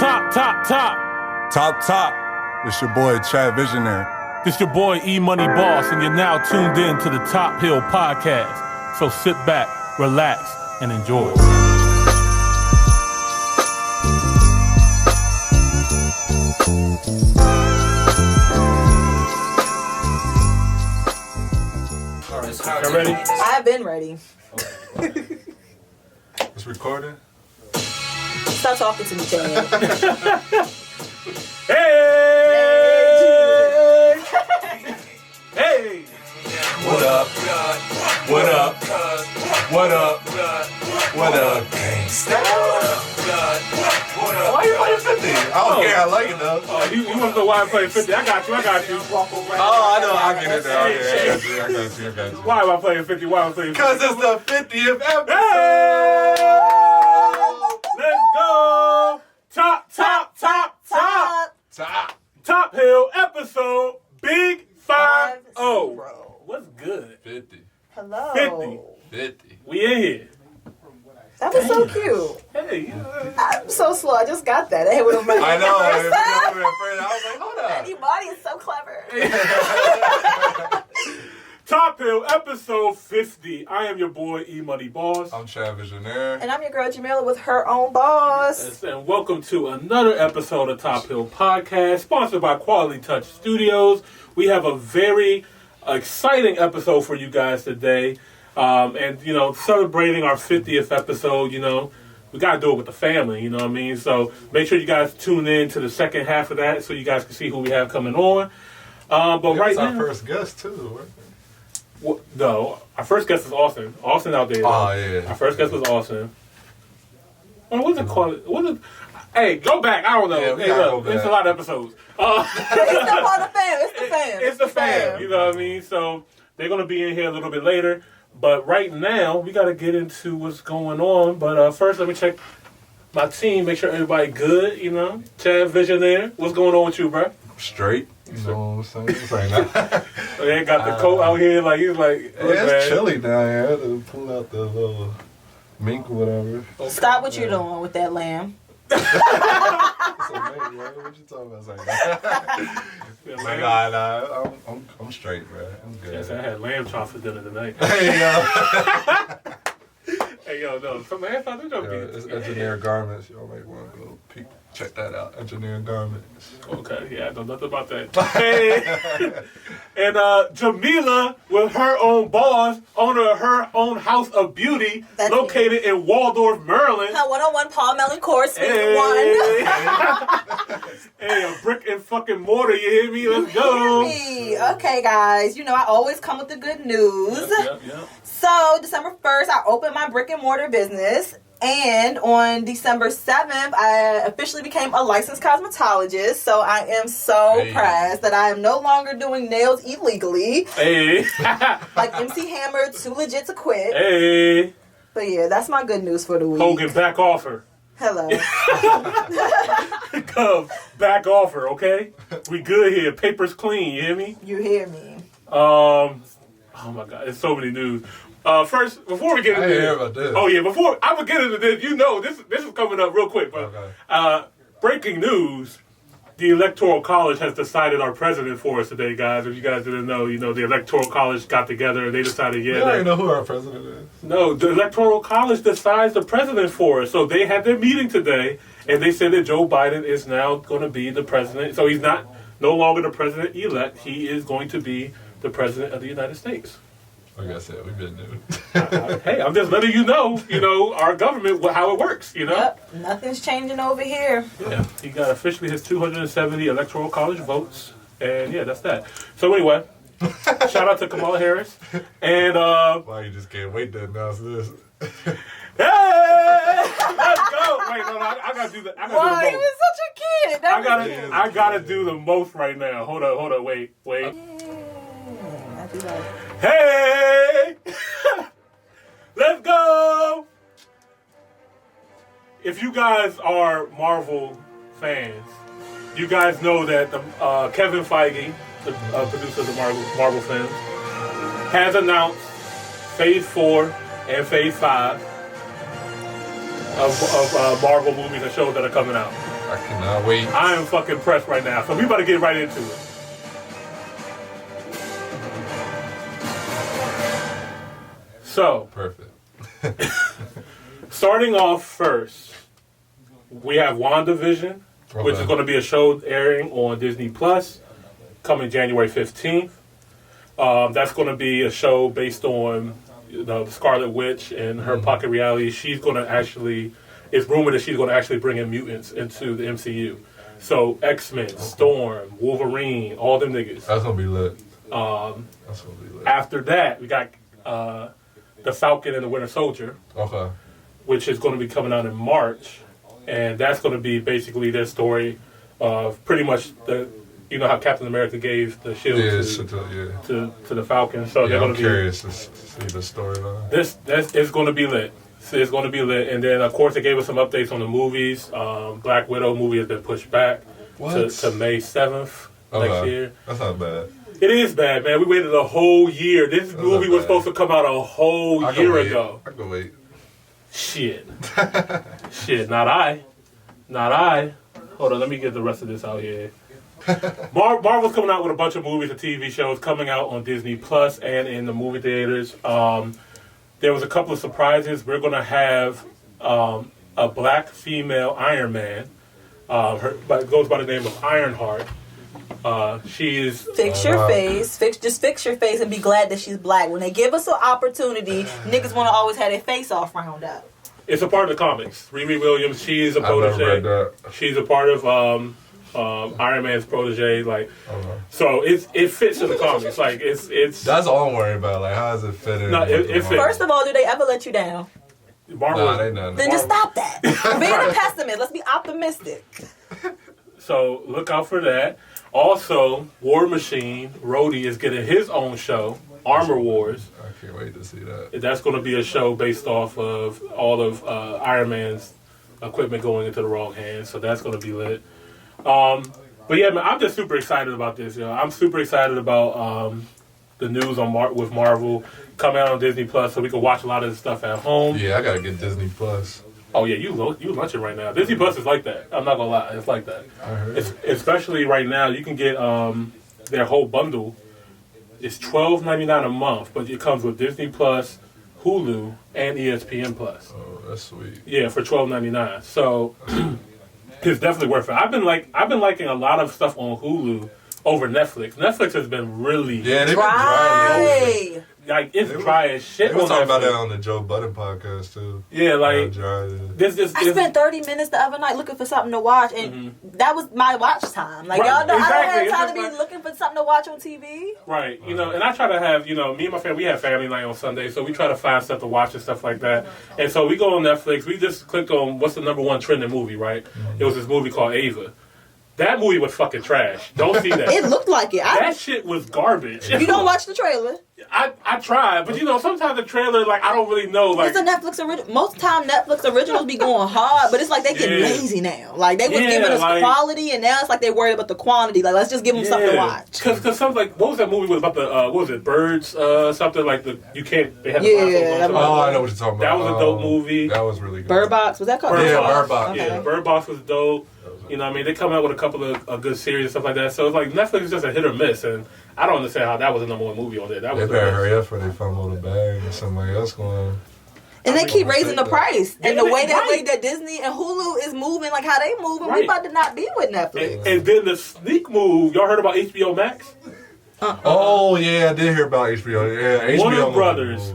Top. It's your boy, Chad Visionary. This your boy, Imani Boss, and you're now tuned in to the Top Hill Podcast. So sit back, relax, and enjoy. Y'all ready? I've been ready. It's recording. Stop talking to me, Chad. Hey! What up? What up? What up? What up? Why you playing 50? I don't care. I like it though. Oh, you want to know why I play 50? I got you. Oh, I know. I get it now. I got you. Why am I playing 50? Because it's the 50th episode. Hey! Let's go! Top Hill episode Big 5-0. What's good? 50. Hello. 50. We in here. That was so cute. Hey. I'm so slow. I just got that. Hey, with I know. I was like, hold up. Anybody is so clever. Top Hill episode 50. I am your boy Imani Boss. I'm Chad Visionary. And I'm your girl Jamila with her own boss. Yes, and welcome to another episode of Top Hill Podcast, sponsored by Quality Touch Studios. We have a very exciting episode for you guys today. And, you know, celebrating our 50th episode, you know, we got to do it with the family, you know what I mean? So make sure you guys tune in to the second half of that so you guys can see who we have coming on. But right now... our first guest, too, right? No, our first guest is Austin. Austin out there. Oh, yeah. Our first guest was Austin. What's it called? Hey, go back. I don't know. Yeah, hey, look, it's a lot of episodes. It's the part of the fam. It's the fam. You know what I mean? So they're going to be in here a little bit later. But right now, we got to get into what's going on. But first, let me check my team, make sure everybody good, you know. Chad Visionary, what's going on with you, bro? Straight. You know what I'm saying? They got the coat out here, like, he's like... Yeah, it's chilly down here. I had to pull out the little mink or whatever. Okay. Stop what you're doing with that lamb. It's a mink, right? What you talking about? It's like, nah, I'm straight, bro. I'm good. Yes, I had lamb chops for dinner tonight. Hey, yo. Hey, yo, no, some lamb chops, It's Engineer Garments. Y'all might want to go check that out. Engineering Garments. Okay, yeah, I know nothing about that. Hey! And Jamila, with her own boss, owner of her own house of beauty, located in Waldorf, Maryland. Her 101 Paul Mellon Course, Suite 1. Hey, a brick and fucking mortar, you hear me? Let's go. Hear me. Okay, guys, you know I always come with the good news. Yep. So, December 1st, I opened my brick and mortar business. And on December 7th, I officially became a licensed cosmetologist. So I am so proud that I am no longer doing nails illegally. Hey. Like MC Hammer, too legit to quit. Hey. But yeah, that's my good news for the week. Hogan, back off her. Hello. Cub, back off her, okay? We good here. Paper's clean, you hear me? You hear me. Oh my God, it's so many news. First, before we get into this, oh yeah, before I'm gonna get into this, you know, this is coming up real quick. But breaking news: the Electoral College has decided our president for us today, guys. If you guys didn't know, you know, the Electoral College got together and they decided, I don't even know who our president is. No, the Electoral College decides the president for us. So they had their meeting today, and they said that Joe Biden is now going to be the president. So he's no longer the president-elect. He is going to be the president of the United States. Like I said, we've been new. Hey, I'm just letting you know, our government, how it works, you know? Yep, nothing's changing over here. Yeah, he got officially his 270 Electoral College votes, and yeah, that's that. So anyway, shout out to Kamala Harris, and Why you just can't wait to announce this? Hey, let's go! Wait, no, I gotta do the. I gotta do the most. He was such a kid. I gotta do the most right now. Hold on, wait. Hey! Let's go! If you guys are Marvel fans, you guys know that Kevin Feige, the producer of the Marvel films, has announced Phase 4 and Phase 5 of Marvel movies and shows that are coming out. I cannot wait. I am fucking pressed right now, so we better get right into it. So, Perfect. starting off first, we have WandaVision, which is going to be a show airing on Disney Plus coming January 15th. That's going to be a show based on the Scarlet Witch and her pocket reality. She's going to actually, it's rumored that she's going to actually bring in mutants into the MCU. So X-Men, Storm, Wolverine, all them niggas. That's going to be lit. That's going to be lit. After that, we got the Falcon and the Winter Soldier, which is going to be coming out in March. And that's going to be basically their story of pretty much the, you know how Captain America gave the shield to the Falcon. So they're going to be curious to see the storyline. It's going to be lit. It's going to be lit. And then of course they gave us some updates on the movies. Black Widow movie has been pushed back to May 7th next year. That's not bad. It is bad, man. We waited a whole year. This movie was supposed to come out a whole year ago. I can wait. Shit. Shit, not I. Hold on, let me get the rest of this out here. Marvel's coming out with a bunch of movies and TV shows coming out on Disney Plus and in the movie theaters. There was a couple of surprises. We're going to have a black female Iron Man. But goes by the name of Ironheart. She is... Fix your face. Just fix your face and be glad that she's black. When they give us an opportunity, niggas want to always have their face off round up. It's a part of the comics. Riri Williams, she is a protege. She's a part of Iron Man's protege. So it fits in the comics. Like it's. That's all I'm worried about. Like, how does it fit in? No, it fits. First of all, do they ever let you down? Marvel. They not. Then just stop that. Being a pessimist. Let's be optimistic. So look out for that. Also, War Machine Rhodey is getting his own show, Armor Wars. I can't wait to see that. That's going to be a show based off of all of Iron Man's equipment going into the wrong hands. So that's going to be lit. But yeah, man, I'm just super excited about this. You know, I'm super excited about the news on with Marvel coming out on Disney Plus, so we can watch a lot of this stuff at home. Yeah, I gotta get Disney Plus. Oh yeah, you lunching right now. Disney Plus is like that. I'm not gonna lie, it's like that. I heard. Especially right now, you can get their whole bundle. It's $12.99 a month, but it comes with Disney Plus, Hulu, and ESPN Plus. Oh, that's sweet. Yeah, for $12.99. So it's definitely worth it. I've been liking a lot of stuff on Hulu over Netflix. Netflix has been really they've been dry. Like it's dry as shit. They were talking about that on the Joe Budden podcast too. Yeah, like I spent 30 minutes the other night looking for something to watch, and that was my watch time. Like y'all know, I don't have time to be looking for something to watch on TV. Right, you know, and I try to have, you know, me and my family, we have family night on Sunday, so we try to find stuff to watch and stuff like that. And so we go on Netflix. We just clicked on what's the #1 trending movie, right? It was this movie called Ava. That movie was fucking trash. Don't see that. It looked like it. That shit was garbage. You don't watch the trailer. I tried, but you know, sometimes the trailer, like, I don't really know. Like, it's a Netflix original. Most time, Netflix originals be going hard, but it's like they get lazy now. Like, they was giving us quality, and now it's like they worried about the quantity. Like, let's just give them something to watch. Because something like, what was that movie was about the, what was it, birds, something like they had the I know what you're talking about. That was a dope movie. That was really good. Bird Box, was that called? Bird Box. Yeah, Bird Box was dope. You know what I mean? They come out with a couple of good series and stuff like that. So it's like Netflix is just a hit or miss, and I don't understand how that was the #1 movie on there. That was they better hurry up before they fumble the bag or somebody else going. And they keep raising the price. And the way that Disney and Hulu is moving, like how they moving, we about to not be with Netflix. And then the sneak move, y'all heard about HBO Max? Oh yeah, I did hear about HBO. Yeah, HBO Warner Brothers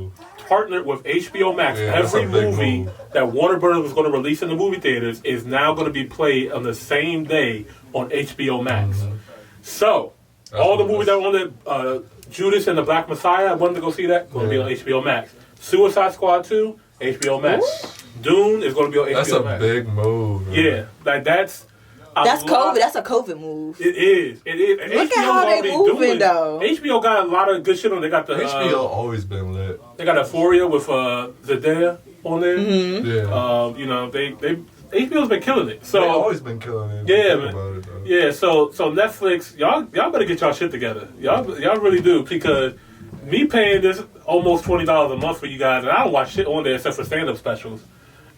partnered with HBO Max. Every movie that Warner Brothers was going to release in the movie theaters is now going to be played on the same day on HBO Max. So, all the movies that were on the Judas and the Black Messiah, I wanted to go see that, going to be on HBO Max. Suicide Squad 2, HBO Max. Ooh. Dune is going to be on HBO Max. That's a big move. Man. Yeah, like that's COVID. That's a COVID move. It is. Look at how they moving though. HBO got a lot of good shit on. They got the HBO always been lit. They got Euphoria with Zendaya on there. Mm-hmm. Yeah. You know they HBO's been killing it. So they've always been killing it. Yeah, man. Yeah. So Netflix, y'all better get y'all shit together. Y'all really do, because me paying this almost $20 a month for you guys, and I don't watch shit on there except for stand-up specials.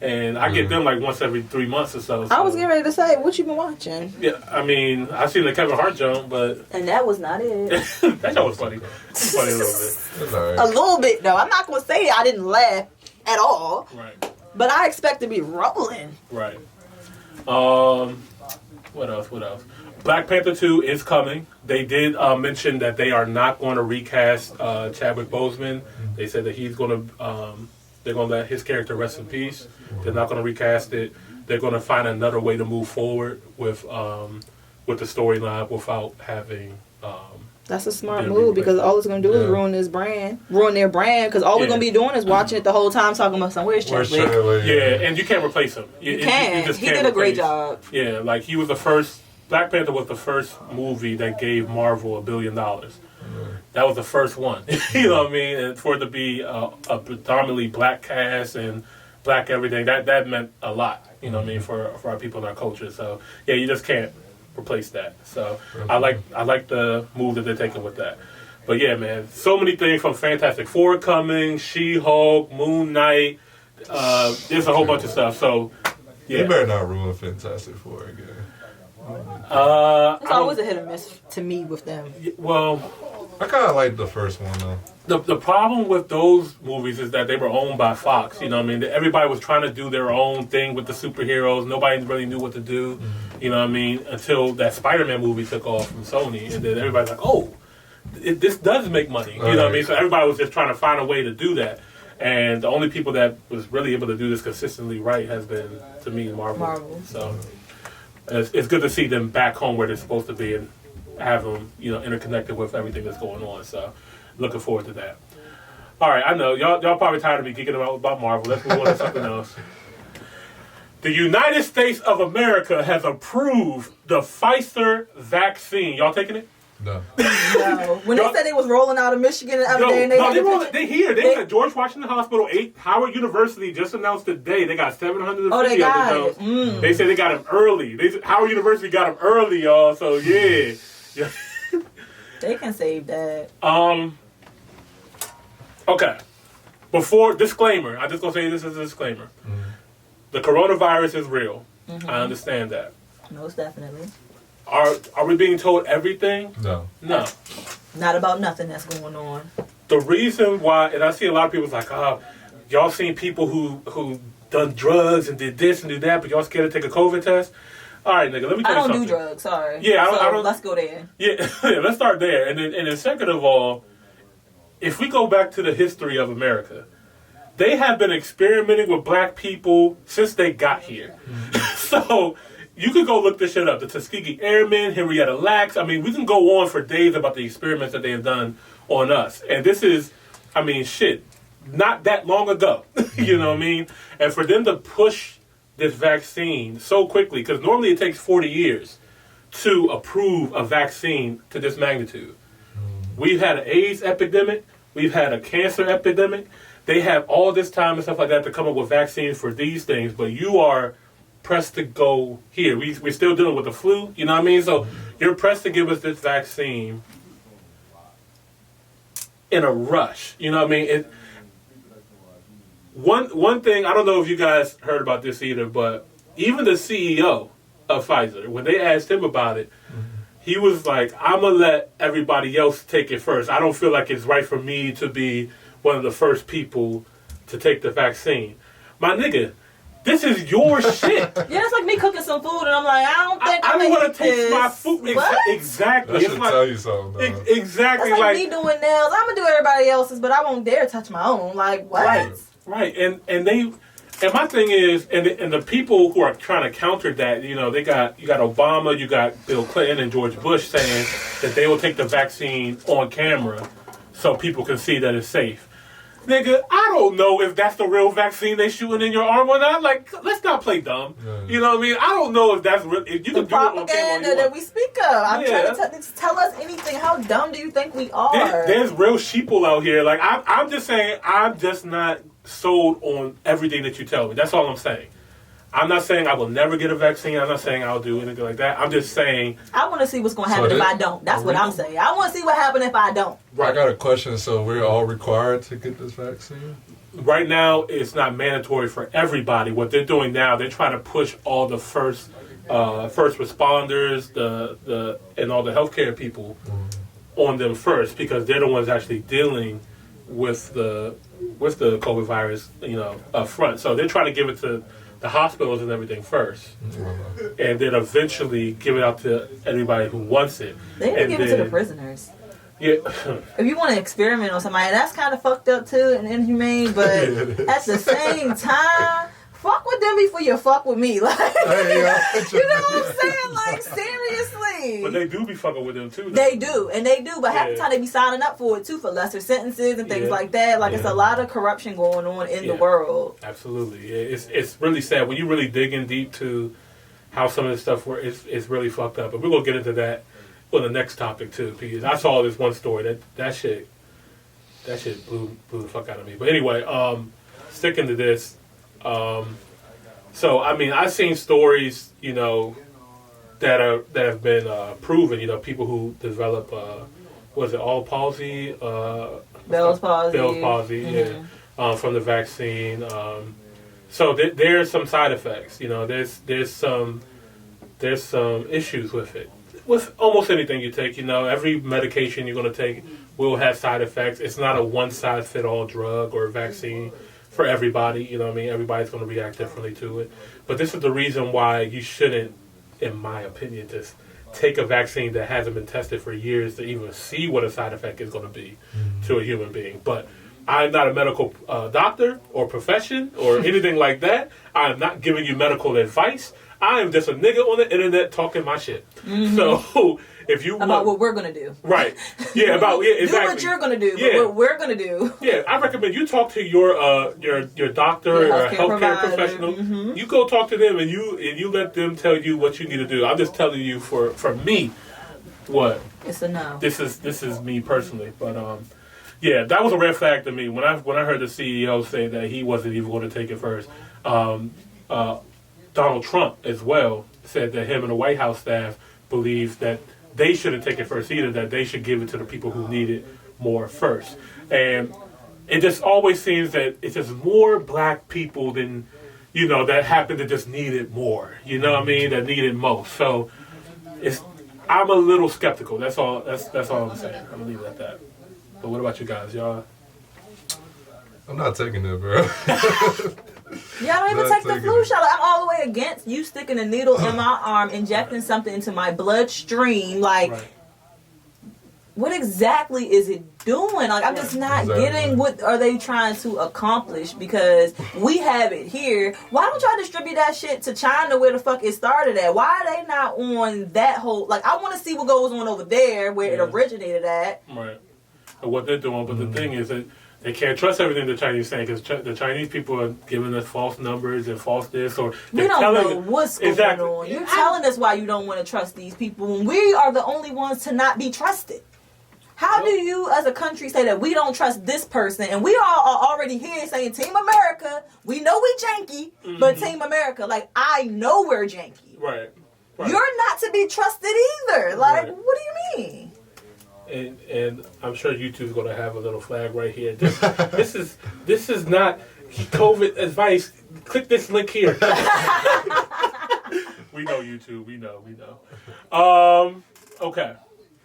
And I get them like once every 3 months or so. I was getting ready to say, what you been watching? Yeah, I mean, I seen the Kevin Hart jump, but and that was not it. that show was funny. It was funny a little bit. Right. A little bit though. I'm not gonna say I didn't laugh at all. Right. But I expect to be rolling. Right. What else? Black Panther 2 is coming. They did mention that they are not going to recast Chadwick Boseman. They said that he's going to. They're going to let his character rest in peace. They're not going to recast it. They're going to find another way to move forward with the storyline without having. That's a smart move because all it's going to do is ruin their brand. Because all we're going to be doing is watching it the whole time, talking about where's Chadwick. Yeah, and you can't replace him. You can't. He did a great job. Yeah, like he was the first. Black Panther was the first movie that gave Marvel $1 billion. That was the first one. You know what I mean? And for it to be a predominantly black cast and black everything, that meant a lot. You know what I mean? For our people in our culture. So yeah, you just can't replace that. So I like the move that they're taking with that. But yeah, man, so many things from Fantastic Four coming, She-Hulk, Moon Knight. There's a whole bunch of stuff. So yeah, You better not ruin Fantastic Four again. It's always a hit or miss to me with them. Well, I kind of like the first one though. The problem with those movies is that they were owned by Fox. You know what I mean? Everybody was trying to do their own thing with the superheroes. Nobody really knew what to do. Mm-hmm. You know what I mean? Until that Spider-Man movie took off from Sony. And then everybody's like, oh, this does make money. You know what I mean? So everybody was just trying to find a way to do that. And the only people that was really able to do this consistently right has been, to me, Marvel. So it's good to see them back home where they're supposed to be and have them, interconnected with everything that's going on. So looking forward to that. All right, I know y'all probably tired of me geeking about Marvel. Let's move on to something else. The United States of America has approved the Pfizer vaccine. Y'all taking it? No. No. When they said they was rolling out of Michigan the other day, and they here. They at George Washington Hospital. Howard University just announced today they got 750 of the doses. They said they got them early. Howard University got them early, y'all. So yeah. They can save that. Okay. Before disclaimer, I'm just gonna say this as a disclaimer. Mm-hmm. The coronavirus is real. Mm-hmm. I understand that. Most definitely. Are we being told everything? No. Not about nothing that's going on. The reason why, and I see a lot of people like, y'all seen people who done drugs and did this and did that, but y'all scared to take a COVID test? All right, nigga, let me tell you something. I don't do drugs, sorry. Yeah, I don't. Let's go there. Yeah, let's start there. And then second of all, if we go back to the history of America, they have been experimenting with black people since they got here. Mm-hmm. So you can go look this shit up. The Tuskegee Airmen, Henrietta Lacks. I mean, we can go on for days about the experiments that they have done on us. And this is, not that long ago. You know what I mean? And for them to push this vaccine so quickly, because normally it takes 40 years to approve a vaccine to this magnitude. We've had an AIDS epidemic. We've had a cancer epidemic. They have all this time and stuff like that to come up with vaccines for these things, but you are pressed to go here. We're still dealing with the flu, you know what I mean? So you're pressed to give us this vaccine in a rush, you know what I mean? One thing, I don't know if you guys heard about this either, but even the CEO of Pfizer, when they asked him about it, he was like, I'm going to let everybody else take it first. I don't feel like it's right for me to be one of the first people to take the vaccine. My nigga, this is your shit. Yeah, it's like me cooking some food and I'm like, I don't think I don't want to taste this. my food. Exactly. That should tell you something. Exactly. That's like me doing nails. I'm going to do everybody else's, but I won't dare touch my own. Like, what? Right. And my thing is, and the people who are trying to counter that, you got Obama, you got Bill Clinton and George Bush saying that they will take the vaccine on camera so people can see that it's safe. Nigga, I don't know if that's the real vaccine they shooting in your arm or not. Like, let's not play dumb. You know what I mean? I don't know if that's real. If you can do it on camera, propaganda that we speak of. I'm trying to tell us anything. How dumb do you think we are? There's real sheeple out here. Like, I'm just saying, I'm just not sold on everything that you tell me. That's all I'm saying. I'm not saying I will never get a vaccine. I'm not saying I'll do anything like that. I'm just saying I want to see what's going to happen if I don't. That's what I'm saying. I want to see what happens if I don't. I got a question. So we're all required to get this vaccine? right now it's not mandatory for everybody. What they're doing now, they're trying to push all the first responders, and all the healthcare people on them first, because they're the ones actually dealing with the COVID virus, up front. So they're trying to give it to the hospitals and everything first, and then eventually give it out to everybody who wants it. They need to give it to the prisoners. Yeah. If you want to experiment on somebody, that's kind of fucked up too and inhumane, but at the same time, fuck with them before you fuck with me. Like, you know what I'm saying? Like, seriously. But they do be fucking with them too, though. They do, but half the time they be signing up for it too, for lesser sentences and things like that. Like, it's a lot of corruption going on in the world. Absolutely. Yeah, it's really sad. When you really dig in deep to how some of this stuff works, it's really fucked up. But we're going to get into that on the next topic too, because I saw this one story that shit blew the fuck out of me. But anyway, sticking to this, so I mean, I've seen stories, that have been proven. People who develop all palsy, Bell's palsy, mm-hmm. From the vaccine. So there's some side effects. There's some issues with it. With almost anything you take, every medication you're going to take will have side effects. It's not a one-size-fit-all drug or vaccine for everybody. Everybody's going to react differently to it. But this is the reason why you shouldn't, in my opinion, just take a vaccine that hasn't been tested for years to even see what a side effect is going to be to a human being. But I'm not a medical doctor or profession or anything like that. I'm not giving you medical advice. I am just a nigga on the internet talking my shit. Mm-hmm. So if you about what we're gonna do, right? Yeah, exactly. Do what you're gonna do. But what we're gonna do. Yeah, I recommend you talk to your doctor or a healthcare professional. Mm-hmm. You go talk to them and you let them tell you what you need to do. I'm just telling you for me, what it's a no. This is me personally, but yeah, that was a red flag to me when I heard the CEO say that he wasn't even going to take it first. Donald Trump as well said that him and the White House staff believe that they shouldn't take it first either, that they should give it to the people who need it more first. And it just always seems that it's just more black people than, that happen to just need it more, what I mean, that need it most. So I'm a little skeptical. That's all I'm saying. I'm going to leave it at that. But what about you guys? Y'all? I'm not taking it, bro. Y'all don't even take the flu shot. I'm all the way against you sticking a needle in my arm, injecting something into my bloodstream. Like, what exactly is it doing? Like, I'm just not getting what are they trying to accomplish, because we have it here. Why don't y'all distribute that shit to China where the fuck it started at? Why are they not on that whole... Like, I want to see what goes on over there where it originated at. Right. And what they're doing. But the thing is that they can't trust everything the Chinese saying, because the Chinese people are giving us false numbers and false this, or we don't know what's going on. You're telling us why you don't want to trust these people when we are the only ones to not be trusted. How do you, as a country, say that we don't trust this person, and we all are already here saying Team America? We know we janky, but Team America, like, I know we're janky. Right. You're not to be trusted either. Like, what do you mean? And I'm sure YouTube's going to have a little flag right here. This is not COVID advice. Click this link here. We know YouTube. We know. Okay.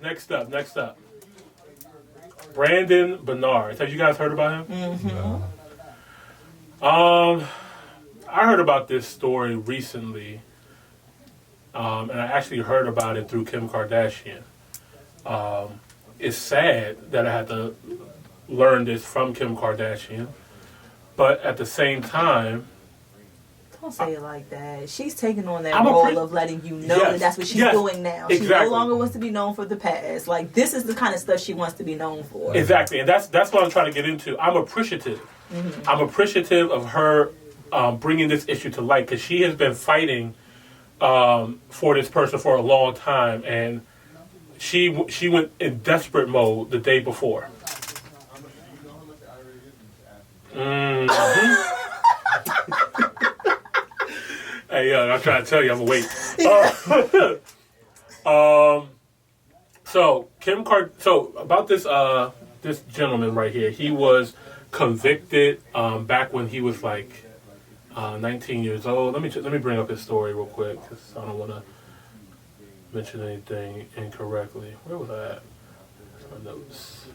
Next up. Brandon Bernard. Have you guys heard about him? Mm-hmm. I heard about this story recently, and I actually heard about it through Kim Kardashian. It's sad that I had to learn this from Kim Kardashian, but at the same time... Don't say it like that. She's taking on that role of letting you know that that's what she's doing now. She no longer wants to be known for the past. Like, this is the kind of stuff she wants to be known for. Exactly, and that's what I'm trying to get into. I'm appreciative. Mm-hmm. I'm appreciative of her bringing this issue to light, because she has been fighting for this person for a long time, and she went in desperate mode the day before. Mm-hmm. Hey, I'm trying to tell you, I'm gonna wait. So about this this gentleman right here, he was convicted back when he was like 19 years old. Let me bring up his story real quick because I don't want to mention anything incorrectly. Where was I at? That's my notes.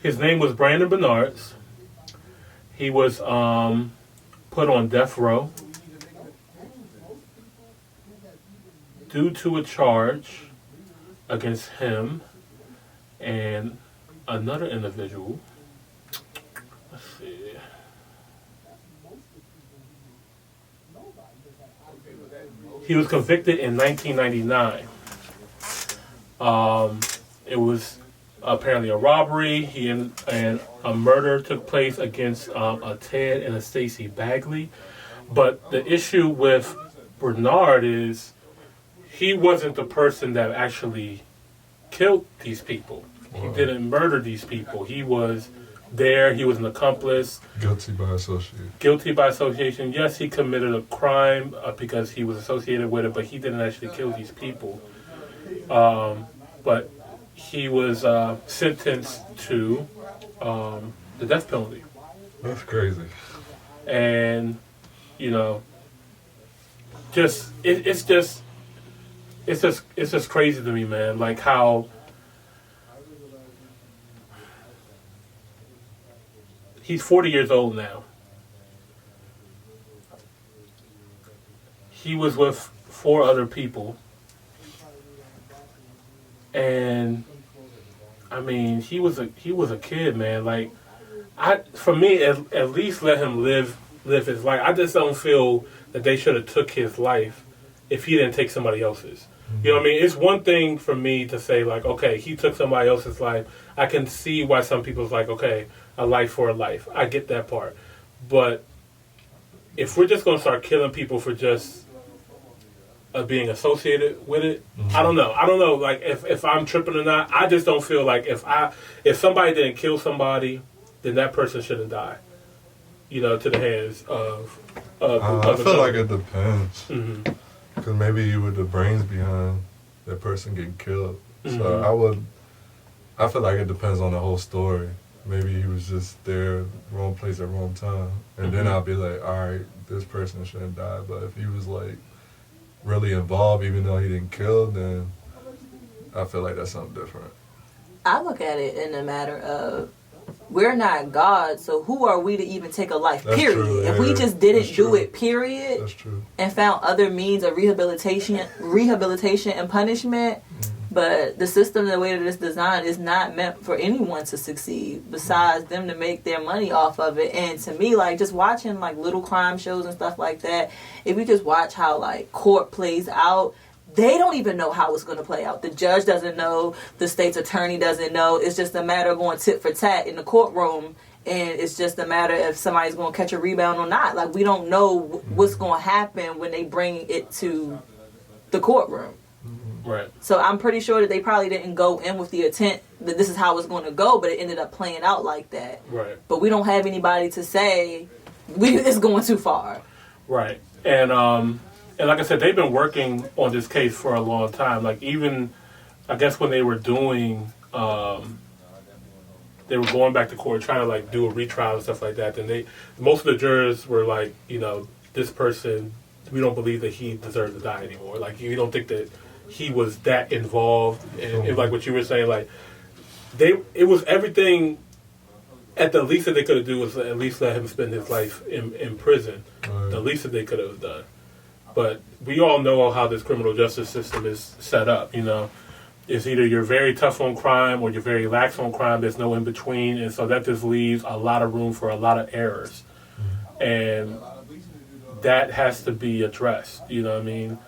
His name was Brandon Bernards. He was put on death row due to a charge against him and another individual. Let's see. He was convicted in 1999. It was apparently a robbery. And a murder took place against a Ted and a Stacy Bagley. But the issue with Bernard is he wasn't the person that actually killed these people. He didn't murder these people. He was there. He was an accomplice. Guilty by association. Guilty by association. Yes, he committed a crime because he was associated with it, but he didn't actually kill these people. But he was sentenced to the death penalty. That's crazy. And, you know, it's just crazy to me, man. Like how he's 40 years old now. He was with 4 other people. And I mean, he was a kid, man. Like for me, at least let him live his life. I just don't feel that they should have took his life if he didn't take somebody else's. You know what I mean? It's one thing for me to say, like, okay, he took somebody else's life. I can see why some people's like, okay, a life for a life. I get that part. But if we're just going to start killing people for just being associated with it, I don't know. Like, if I'm tripping or not. I just don't feel like if somebody didn't kill somebody, then that person shouldn't die. You know, to the hands of I feel like it depends. Mm-hmm. Because maybe you were the brains behind that person getting killed. So I feel like it depends on the whole story. Maybe he was just there, wrong place at wrong time. And then I'll be like, all right, this person shouldn't die. But if he was like really involved, even though he didn't kill, then I feel like that's something different. I look at it in a matter of we're not God, so who are we to even take a life, That's period? true, If we just didn't do it, period, That's true. and found other means of rehabilitation and punishment, but the system, the way that it's designed, is not meant for anyone to succeed besides them to make their money off of it. And to me, like, just watching like little crime shows and stuff like that, if you just watch how like court plays out, they don't even know how it's going to play out. The judge doesn't know. The state's attorney doesn't know. It's just a matter of going tit for tat in the courtroom. And it's just a matter if somebody's going to catch a rebound or not. Like, we don't know what's going to happen when they bring it to the courtroom. Right. So I'm pretty sure that they probably didn't go in with the intent that this is how it's going to go, but it ended up playing out like that. Right. But we don't have anybody to say it's going too far. Right. And like I said, they've been working on this case for a long time. Like, even, I guess when they were doing, they were going back to court trying to like do a retrial and stuff like that. Then most of the jurors were like, you know, this person, we don't believe that he deserves to die anymore. Like, you don't think that he was that involved. And like what you were saying, like, it was everything. At the least that they could have done was at least let him spend his life in prison. Right. The least that they could have done. But we all know how this criminal justice system is set up, you know. It's either you're very tough on crime or you're very lax on crime. There's no in between. And so that just leaves a lot of room for a lot of errors. And that has to be addressed, you know what I mean?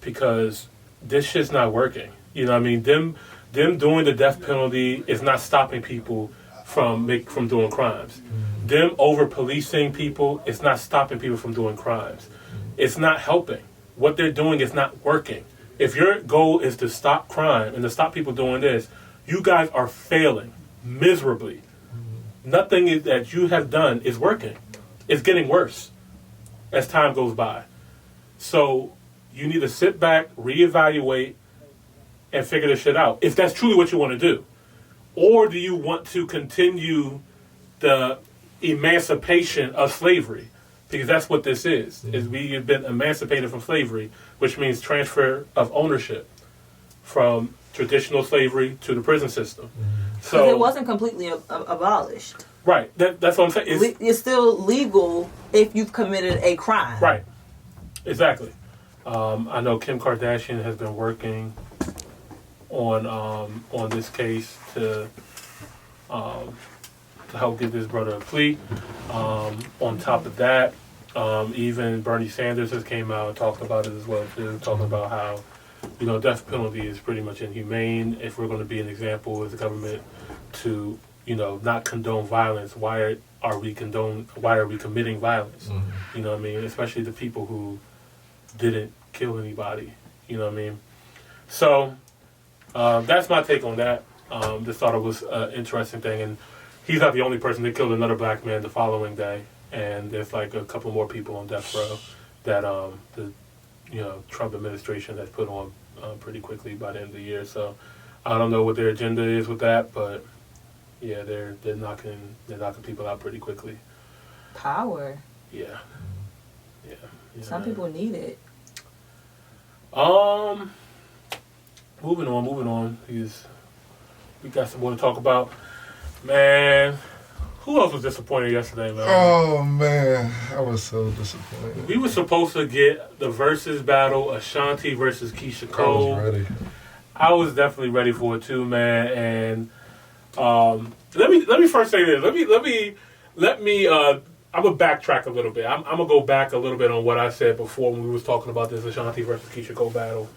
Because this shit's not working. You know what I mean? Them doing the death penalty is not stopping people from doing crimes. Them over-policing people is not stopping people from doing crimes. It's not helping. What they're doing is not working. If your goal is to stop crime and to stop people doing this, you guys are failing miserably. Nothing that you have done is working. It's getting worse as time goes by. So you need to sit back, reevaluate, and figure this shit out. If that's truly what you want to do. Or do you want to continue the emancipation of slavery, because that's what this is. Is we have been emancipated from slavery, which means transfer of ownership from traditional slavery to the prison system. So it wasn't completely abolished. Right. That's what I'm saying. It's still legal if you've committed a crime. Right. Exactly. I know Kim Kardashian has been working on this case to help give this brother a plea. On top of that, even Bernie Sanders has came out and talked about it as well too, talking about how death penalty is pretty much inhumane. If we're going to be an example as a government to not condone violence, why are we committing violence? You know what I mean? Especially the people who didn't kill anybody. You know what I mean? So that's my take on that. Just thought it was an interesting thing, and he's not the only person that killed another black man the following day, and there's like a couple more people on death row that the Trump administration has put on pretty quickly by the end of the year. So I don't know what their agenda is with that, but yeah, they're knocking people out pretty quickly. Power. Yeah. Some people need it. Moving on. We got some more to talk about. Man, who else was disappointed yesterday, man? Oh, man. I was so disappointed. We were supposed to get the versus battle, Ashanti versus Keisha Cole. I was ready. I was definitely ready for it too, man. And let me first say this. Let me I'm gonna backtrack a little bit. I'm gonna go back a little bit on what I said before when we was talking about this Ashanti versus Keisha Cole battle.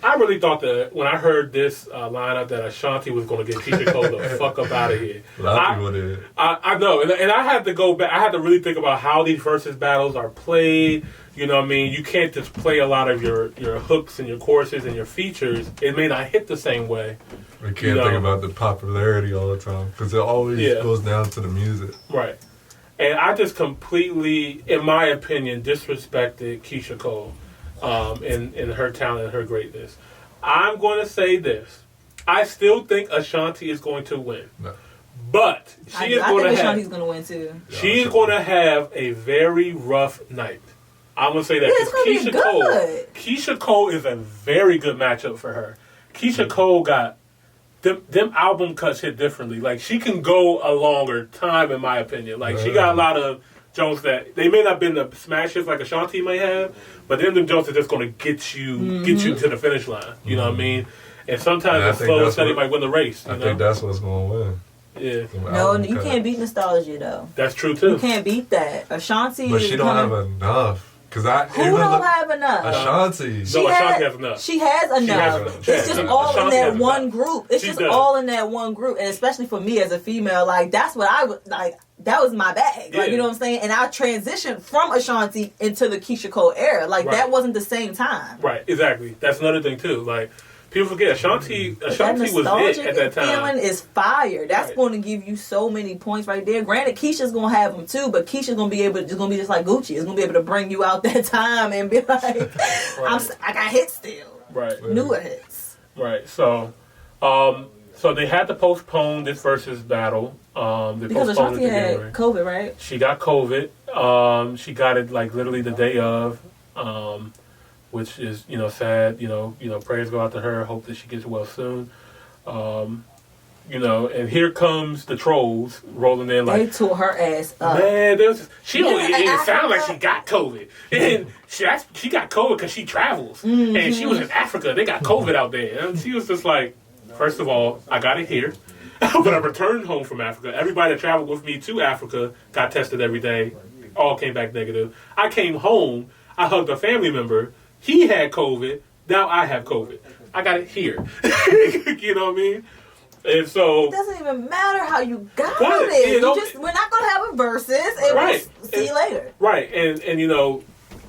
I really thought that when I heard this lineup that Ashanti was going to get Keisha Cole the fuck up out of here. A lot of people did. I know, and I had to go back. I had to really think about how these versus battles are played. You know what I mean? You can't just play a lot of your hooks and your choruses and your features. It may not hit the same way. We can't think about the popularity all the time because it always goes down to the music. Right. And I just completely, in my opinion, disrespected Keisha Cole. In her talent and her greatness. I'm going to say this. I still think Ashanti is going to win. No. But I think Ashanti's going to win too. She is going to have a very rough night. I'm going to say that because Keisha Cole is a very good matchup for her. Keisha Cole got them album cuts hit differently. Like she can go a longer time, in my opinion. Like she got a lot of Jones that they may not have been the smash hits like Ashanti may have, but then them Jones are just going to get you to the finish line. You know what I mean? And sometimes the slow and steady might win the race. I think that's what's going to win. Yeah. No, you can't beat nostalgia though. That's true too. You can't beat that. Ashanti, but she don't have enough. Who don't have enough? Ashanti. Ashanti has enough. She has enough. It's just all in that one group. It's just all in that one group, and especially for me as a female, like that's what I would like. That was my bag. Like, you know what I'm saying? And I transitioned from Ashanti into the Keisha Cole era. Like, that wasn't the same time. Right, exactly. That's another thing, too. Like, people forget Ashanti was it at that time. Feeling is fire. That's going to give you so many points right there. Granted, Keisha's going to have them, too, but Keisha's going to be able to, just like Gucci. It's going to be able to bring you out that time and be like, I got hits still. Right. Newer hits. Right. So they had to postpone this versus battle. Because Ashanti had COVID, right? She got COVID. She got it like literally the day of, which is sad. Prayers go out to her. Hope that she gets well soon. And here comes the trolls rolling in like they tore her ass up. Man, it sounds like she got COVID, and she got COVID because she travels, and she was in Africa. They got COVID out there, and she was just like, first of all, I got it here. When I returned home from Africa, everybody that traveled with me to Africa got tested every day. All came back negative. I came home. I hugged a family member. He had COVID. Now I have COVID. I got it here. You know what I mean? And so it doesn't even matter how you got it. We're not going to have a versus. We'll see you later. Right. And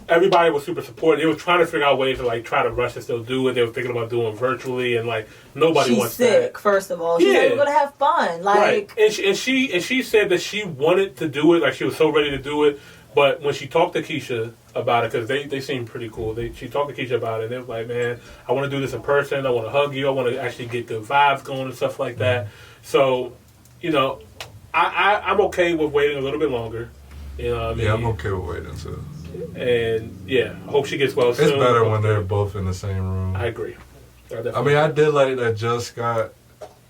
everybody was super supportive. They were trying to figure out ways to try to rush and still do it. They were thinking about doing virtually, and nobody wants that. She's sick, first of all. She's not going to have fun. Right. And she said that she wanted to do it. Like she was so ready to do it. But when she talked to Keisha about it, because they seemed pretty cool. She talked to Keisha about it, and they were like, "Man, I want to do this in person. I want to hug you. I want to actually get good vibes going and stuff like that." So, I'm okay with waiting a little bit longer. You know what I mean? Yeah, I'm okay with waiting too. And yeah, hope she gets well soon. It's better when they're both in the same room. I agree. I mean, I did like that Jill Scott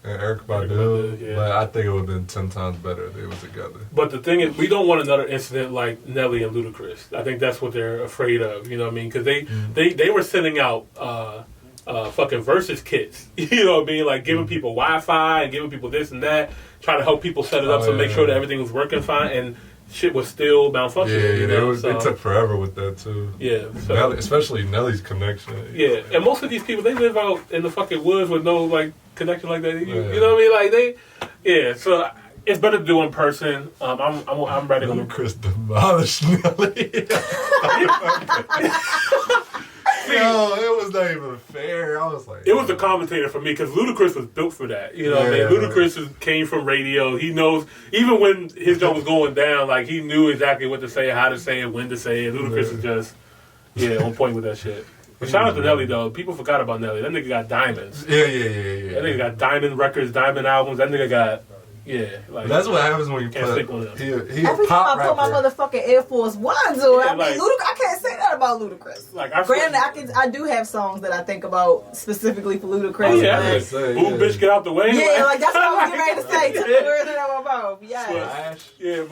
and Erykah Badu, yeah. but I think it would have been 10 times better if they were together. But the thing is, we don't want another incident like Nelly and Ludacris. I think that's what they're afraid of. You know what I mean? Because they were sending out fucking versus kits. You know what I mean? Like giving people Wi-Fi and giving people this and that, trying to help people set it up make sure that everything was working fine. And shit was still malfunctioning. Yeah, they took forever with that too. Yeah, so, Nelly, especially Nelly's connection. Yeah, and most of these people, they live out in the fucking woods with no like connection like that. You know what I mean? Like so it's better to do in person. I'm ready. Chris demolished Nelly. Yo, it was not even fair. I was like, it was the commentator for me because Ludacris was built for that. You know what I mean? Ludacris came from radio. He knows, even when his job was going down, like he knew exactly what to say, how to say it, when to say it. Ludacris is just, on point with that shit. But shout out to Nelly though. People forgot about Nelly. That nigga got diamonds. Yeah. That nigga got diamond records, diamond albums. That nigga got, like. That's what happens when you can't put. He Every time I put my motherfucking Air Force Ones on, I mean, Ludacris. I can't say that about Ludacris. Like, granted, I do have songs that I think about specifically for Ludacris. Oh yeah, boom, bitch, get out the way. Yeah, like that's what I was getting ready to say. Took the words out of my mouth. Yes. Yeah,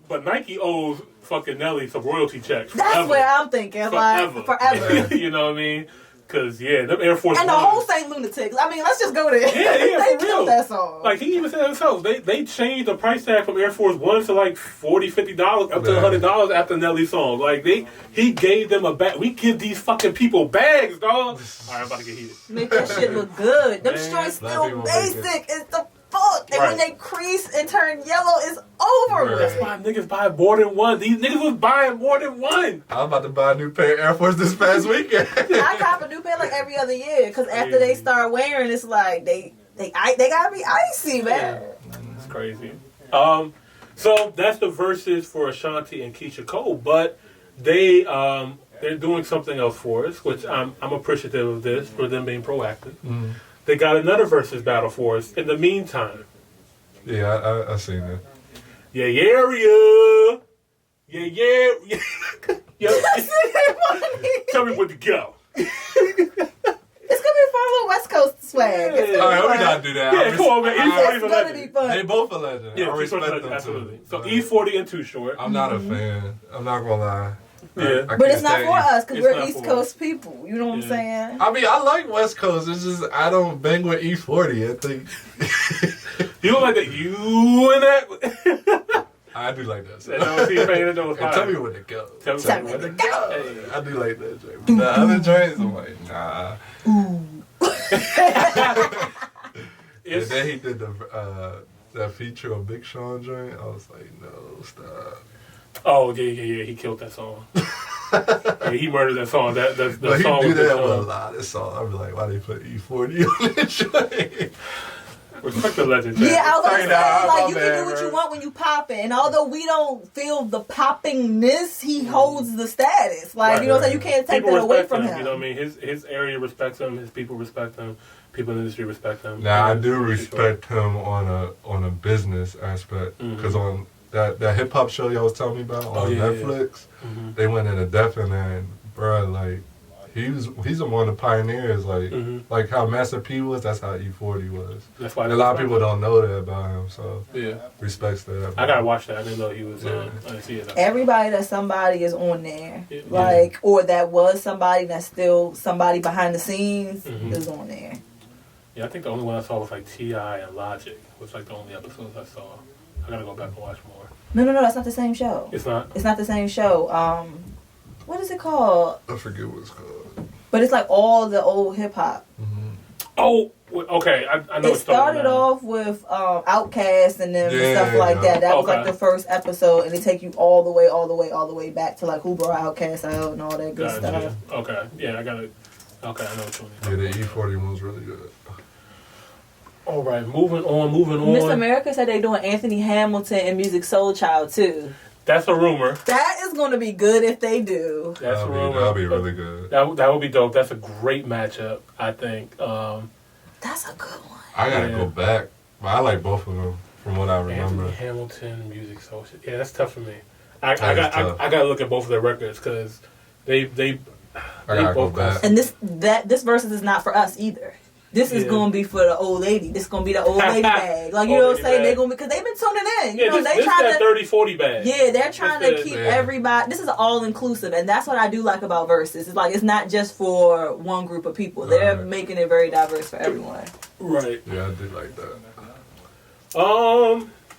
but Nike owes fucking Nelly some royalty checks. That's forever. what I'm thinking. Like forever. You know what I mean? Because, them Air Force and the whole St. Lunatics. I mean, let's just go there. Yeah, they for real. killed that song. Like, he even said himself, they changed the price tag from Air Force One to like $40, $50, up to $100 after Nelly's song. Like, he gave them a bag. We give these fucking people bags, dog. All right, I'm about to get heated. Make that shit look good. Them joints still basic. It's the fuck. And when they crease and turn yellow, it's over with. That's why niggas buy more than one. These niggas was buying more than one. I'm about to buy a new pair of Air Force this past weekend. I cop a new pair like every other year because after they start wearing, it's like they gotta be icy, man. It's crazy. So that's the verses for Ashanti and Keisha Cole, but they're doing something else for us, which I'm appreciative of this for them being proactive. Mm. They got another versus battle for us in the meantime. Yeah, I seen it. Yeah. Tell me where to go. It's gonna be a fun little West Coast swag. Yeah. All right, we gotta do that. Yeah, come on, man. E40's a legend. They both a legend. Yeah, I respect them absolutely. too. So E40 and Too Short. I'm not a fan. I'm not gonna lie. Yeah, but it's not for us because we're East Coast people. You know what I'm saying? I mean, I like West Coast. It's just I don't bang with E40. I think you don't like that. You and that. I do like that. So. Tell me where to go. Tell me where to go. Hey, I do like that joint. But the other joints, I'm like, nah. Ooh. And then he did that feature of Big Sean joint. I was like, no, stop. Oh yeah. He killed that song. He murdered that song. That song. He do that with a lot of songs. I be like, why they put E40 on that joint? Respect the legend. Yeah, I was gonna say, like, you can do what you want when you pop it. And although we don't feel the poppingness, he holds the status. Like, you know what I'm saying? You can't take that away from him. You know what I mean? His area respects him. His people respect him. People in the industry respect him. Now, I do respect him on a business aspect. Because on that hip-hop show y'all was telling me about on Netflix, they went in a depth in there, and, bruh, like, he's one of the pioneers, like how Master P was, that's how E40 was. That's why a lot of people don't know that about him, so respects that. I gotta watch that. I didn't know he was. I didn't see it. Everybody that somebody is on there, or that was somebody that's still somebody behind the scenes is on there. Yeah, I think the only one I saw was like T.I. and Logic. Was like the only episodes I saw. I gotta go back and watch more. No, that's not the same show. It's not. It's not the same show. What is it called? I forget what it's called. But it's like all the old hip hop. Oh, okay. I know. It started off with Outkast and them and stuff like that. That was like the first episode, and they take you all the way back to like who brought Outkast out and all that good stuff. Okay, yeah, I got it. Okay, I know what you mean. Yeah, the E40 one was really good. All right, moving on. Miss America said they're doing Anthony Hamilton and Music Soul Child too. That's a rumor. That is going to be good if they do. That's a rumor. That'll be really good. That would be dope. That's a great matchup, I think. That's a good one. I gotta go back. But I like both of them. from what I remember. Anthony Hamilton, Music Social. Yeah, that's tough for me. I got to look at both of their records because they gotta go both back. And this versus is not for us either. This is gonna be for the old lady. This is gonna be the old lady bag. Like, you know what I'm saying? They're gonna be, because they've been tuning in. You know, this trying that to 30-40 bag. Yeah, they're trying to keep everybody. This is all inclusive, and that's what I do like about versus. It's like it's not just for one group of people. They're making it very diverse for everyone. Right. Yeah, I did like that.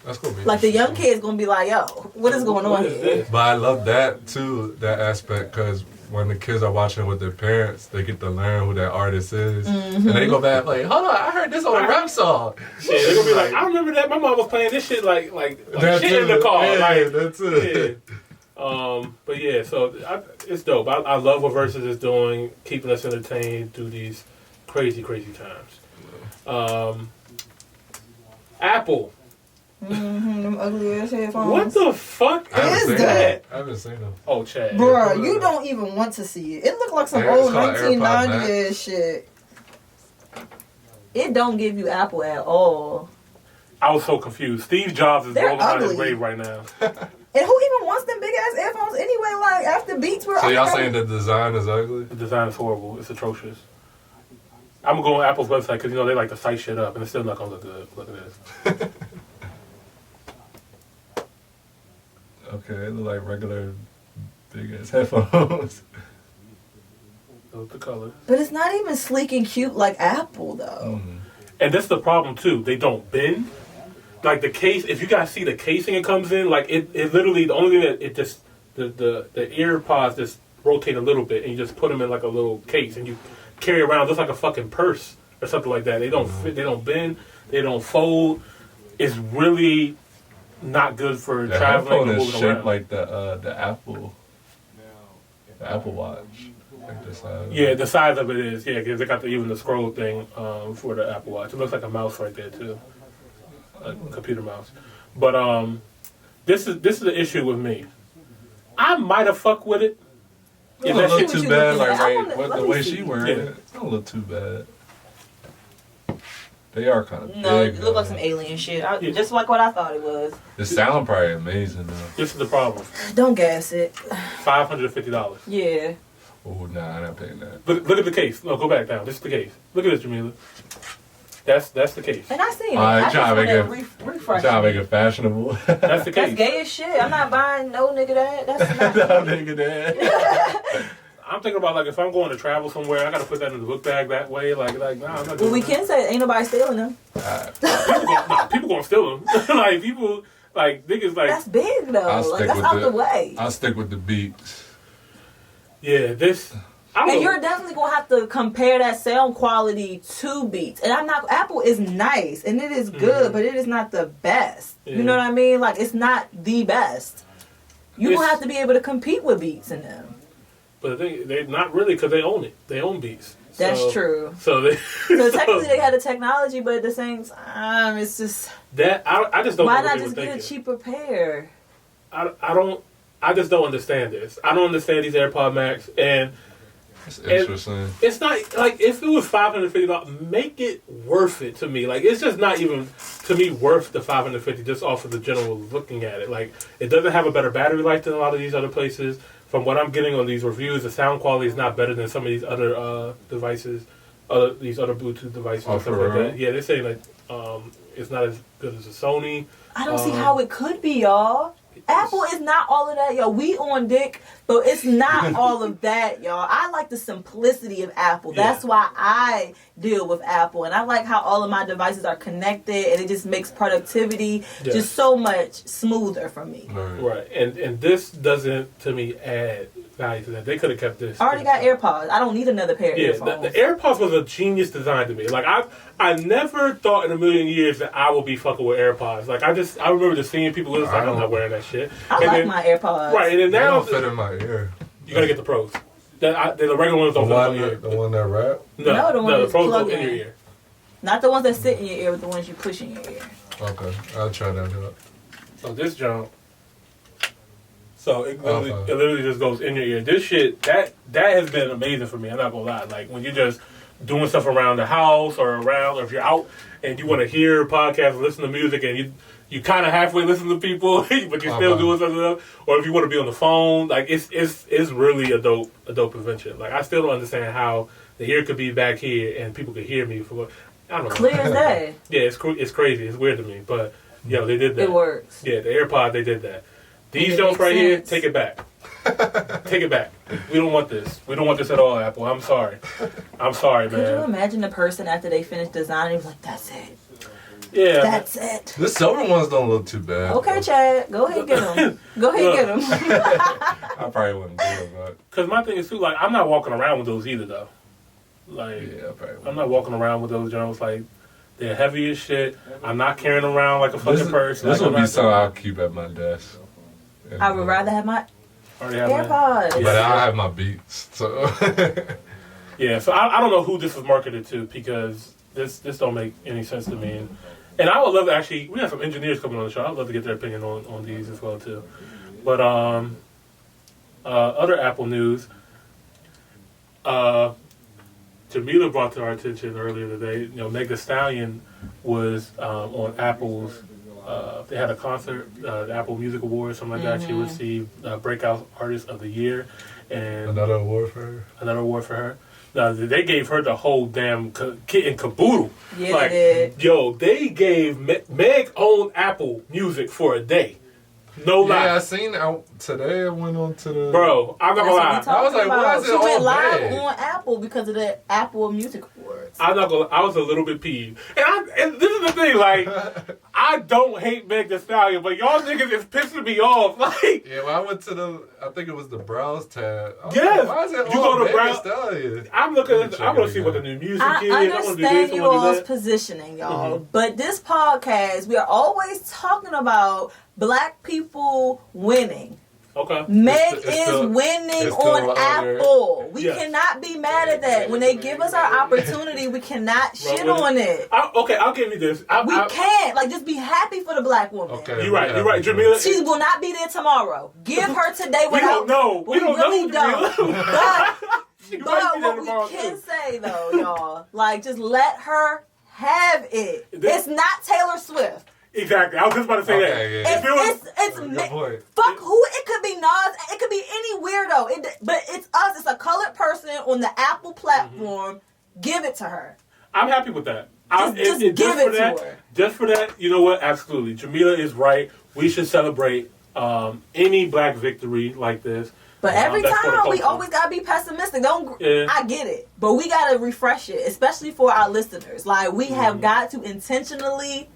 That's gonna be like the young kids gonna be like, "Yo, what is going on here?" But I love that too, that aspect, because when the kids are watching with their parents, they get to learn who that artist is, and they go back like, "Hold on, I heard this on a rap song." Yeah, they're gonna be like, "I remember that. My mom was playing this shit like shit in the car." Yeah, like, that's it. Yeah. But yeah, so it's dope. I love what Versus is doing, keeping us entertained through these crazy times. Apple. Them ugly ass headphones. What the fuck is that? I haven't seen them. Oh, Chad. Bro, you don't even want to see it. It look like some old 1990s shit. It don't give you Apple at all. I was so confused. Steve Jobs is rolling out his grave right now. And who even wants them big ass earphones anyway? Like, after Beats were... So y'all saying the design is ugly? The design is horrible. It's atrocious. I'm going to go on Apple's website because, they like to cite shit up, and it's still not going to look good. Look at this. Okay, they look like regular big ass headphones. Look the color. But it's not even sleek and cute like Apple, though. Mm. And that's the problem, too. They don't bend. Like, the case, if you guys see the casing it comes in, like, it literally, the only thing that it just, the Airpods just rotate a little bit, and you just put them in, like, a little case, and you carry around just like a fucking purse or something like that. They don't fit, they don't bend, they don't fold. It's really not good for The traveling headphone and is moving shaped around. like the Apple Watch. Like the size. Yeah, the size of it is. Yeah, because they got even the scroll thing for the Apple Watch. It looks like a mouse right there too, a computer mouse. But this is the issue with me. I might have fucked with it. It don't look too bad, at. the way she wearing it. It don't look too bad. They are kind of No, big. it looked like some alien shit. Just like what I thought it was. The sound probably amazing though. This is the problem. Don't gas it. $550. Yeah. Oh nah, I'm not paying that. Look at the case. No, go back down. This is the case. Look at this, Jamila. That's the case. And I seen it. Alright, I trying to make just refresh. Trying to make it fashionable. That's the case. That's gay as shit. I'm not buying no nigga that. That's not No nigga that. I'm thinking about, like, if I'm going to travel somewhere, I got to put that in the book bag that way. Like, nah, I'm not doing Well, we that. can say ain't nobody stealing them. People gonna steal them. Like, people, like, niggas, like... That's big, though. I'll Like, stick that's with out the way. I'll stick with the Beats. Yeah, this... And you're definitely gonna have to compare that sound quality to Beats. And Apple is nice and it is good, but it is not the best. Yeah. You know what I mean? Like, it's not the best. You're gonna have to be able to compete with Beats in them. But they're not really, because they own it. They own Beats. That's true. So technically they had the technology, but at the same time, it's just... That, I just don't know why what not they just were get a thinking. cheaper pair? I just don't understand this. I don't understand these AirPod Max, and It's interesting. it's not like if it was $550, make it worth it to me. Like, it's just not even to me worth the $550 just off of the general looking at it. Like, it doesn't have a better battery life than a lot of these other places. From what I'm getting on these reviews, the sound quality is not better than some of these other devices, these other Bluetooth devices and stuff like that. Yeah, they're saying that it's not as good as a Sony. I don't see how it could be, y'all. Apple is not all of that, y'all. We on dick, but it's not all of that, y'all. I like the simplicity of Apple. That's why I deal with Apple. And I like how all of my devices are connected, and it just makes productivity just so much smoother for me. Right. And this doesn't, to me, add value to that. They could have kept this. I already got AirPods. I don't need another pair of earphones. The AirPods was a genius design to me. Like, I never thought in a million years that I would be fucking with AirPods. Like, I remember just seeing people with it, like, I'm not wearing that shit. I like my AirPods. Right, and then They now don't fit in my ear. you gotta get the Pros. The regular ones don't fit in my ear. The one that rap? No, the one the that's Pros go plug in your in. ear. Not the ones that sit in your ear, but the ones you push in your ear. Okay, I'll try that out. So this jump. So it literally just goes in your ear. This shit, that has been amazing for me. I'm not gonna lie. Like, when you're just doing stuff around the house or if you're out and you want to hear podcasts, listen to music, and you kind of halfway listen to people, but you're still doing something else. Or if you want to be on the phone, like it's really a dope invention. Like I still don't understand how the ear could be back here and people could hear me for I don't know. Clear as day. Yeah, it's crazy. It's weird to me, but they did that. It works. Yeah, the AirPod, they did that. These joints right here, take it back. Take it back. We don't want this. We don't want this at all, Apple. I'm sorry. I'm sorry, man. Could you imagine the person after they finish designing, like, that's it. Yeah. That's it. The silver ones don't look too bad. Okay, Chad. Go ahead, get them. Go ahead, get them. I probably wouldn't do it, but... Because my thing is, too, like, I'm not walking around with those either, though. Like, yeah, I'm not walking around with those joints. Like, they're heavy as shit. I'm not carrying around like a fucking purse. This would be something I'll keep at my desk. I would rather have my AirPods. But I have my Beats, so... Yeah, so I don't know who this was marketed to because this don't make any sense to me. And I would love to actually, we have some engineers coming on the show. I'd love to get their opinion on these as well, too. But other Apple news, Jamila brought to our attention earlier today, Meg Thee Stallion was on Apple's, they had a concert, the Apple Music Awards, something like that. She received Breakout Artist of the Year. And Another award for her? They gave her the whole damn kit and caboodle. Yeah, like, they did. Yo, they gave Meg owned Apple Music for a day. No lie. Yeah, I seen today. I went on to the... Bro, I'm not gonna lie. I was like, why is it she went live day? on Apple because of the Apple Music Awards. I'm not gonna. I was a little bit peeved, and this is the thing. Like, I don't hate Meg Thee Stallion, but y'all niggas is pissing me off. Like, yeah, when I went to I think it was the Browse tab. Yes, like, why is it you go to Browse. I'm looking. I want to see what the new music is. I understand you all's positioning, y'all, but this podcast, we are always talking about Black people winning. Okay. Meg is winning on Apple. We cannot be mad at that. When they give us our opportunity, we cannot shit on it. Okay, I'll give you this. We can't. Like, just be happy for the Black woman. Okay, you're right, Jamila. She will not be there tomorrow. Give her today without... We don't know. We really don't. But what we can say, though, y'all, like, just let her have it. It's not Taylor Swift. Exactly. I was just about to say that. Yeah. It's fuck who. It could be Nas. It could be any weirdo. But it's us. It's a colored person on the Apple platform. Give it to her. I'm happy with that. Just give it to her. Just for that, you know what? Absolutely. Jamila is right. We should celebrate any Black victory like this. But every time we always gotta be pessimistic. I get it, but we gotta refresh it, especially for our listeners. Like, we have got to intentionally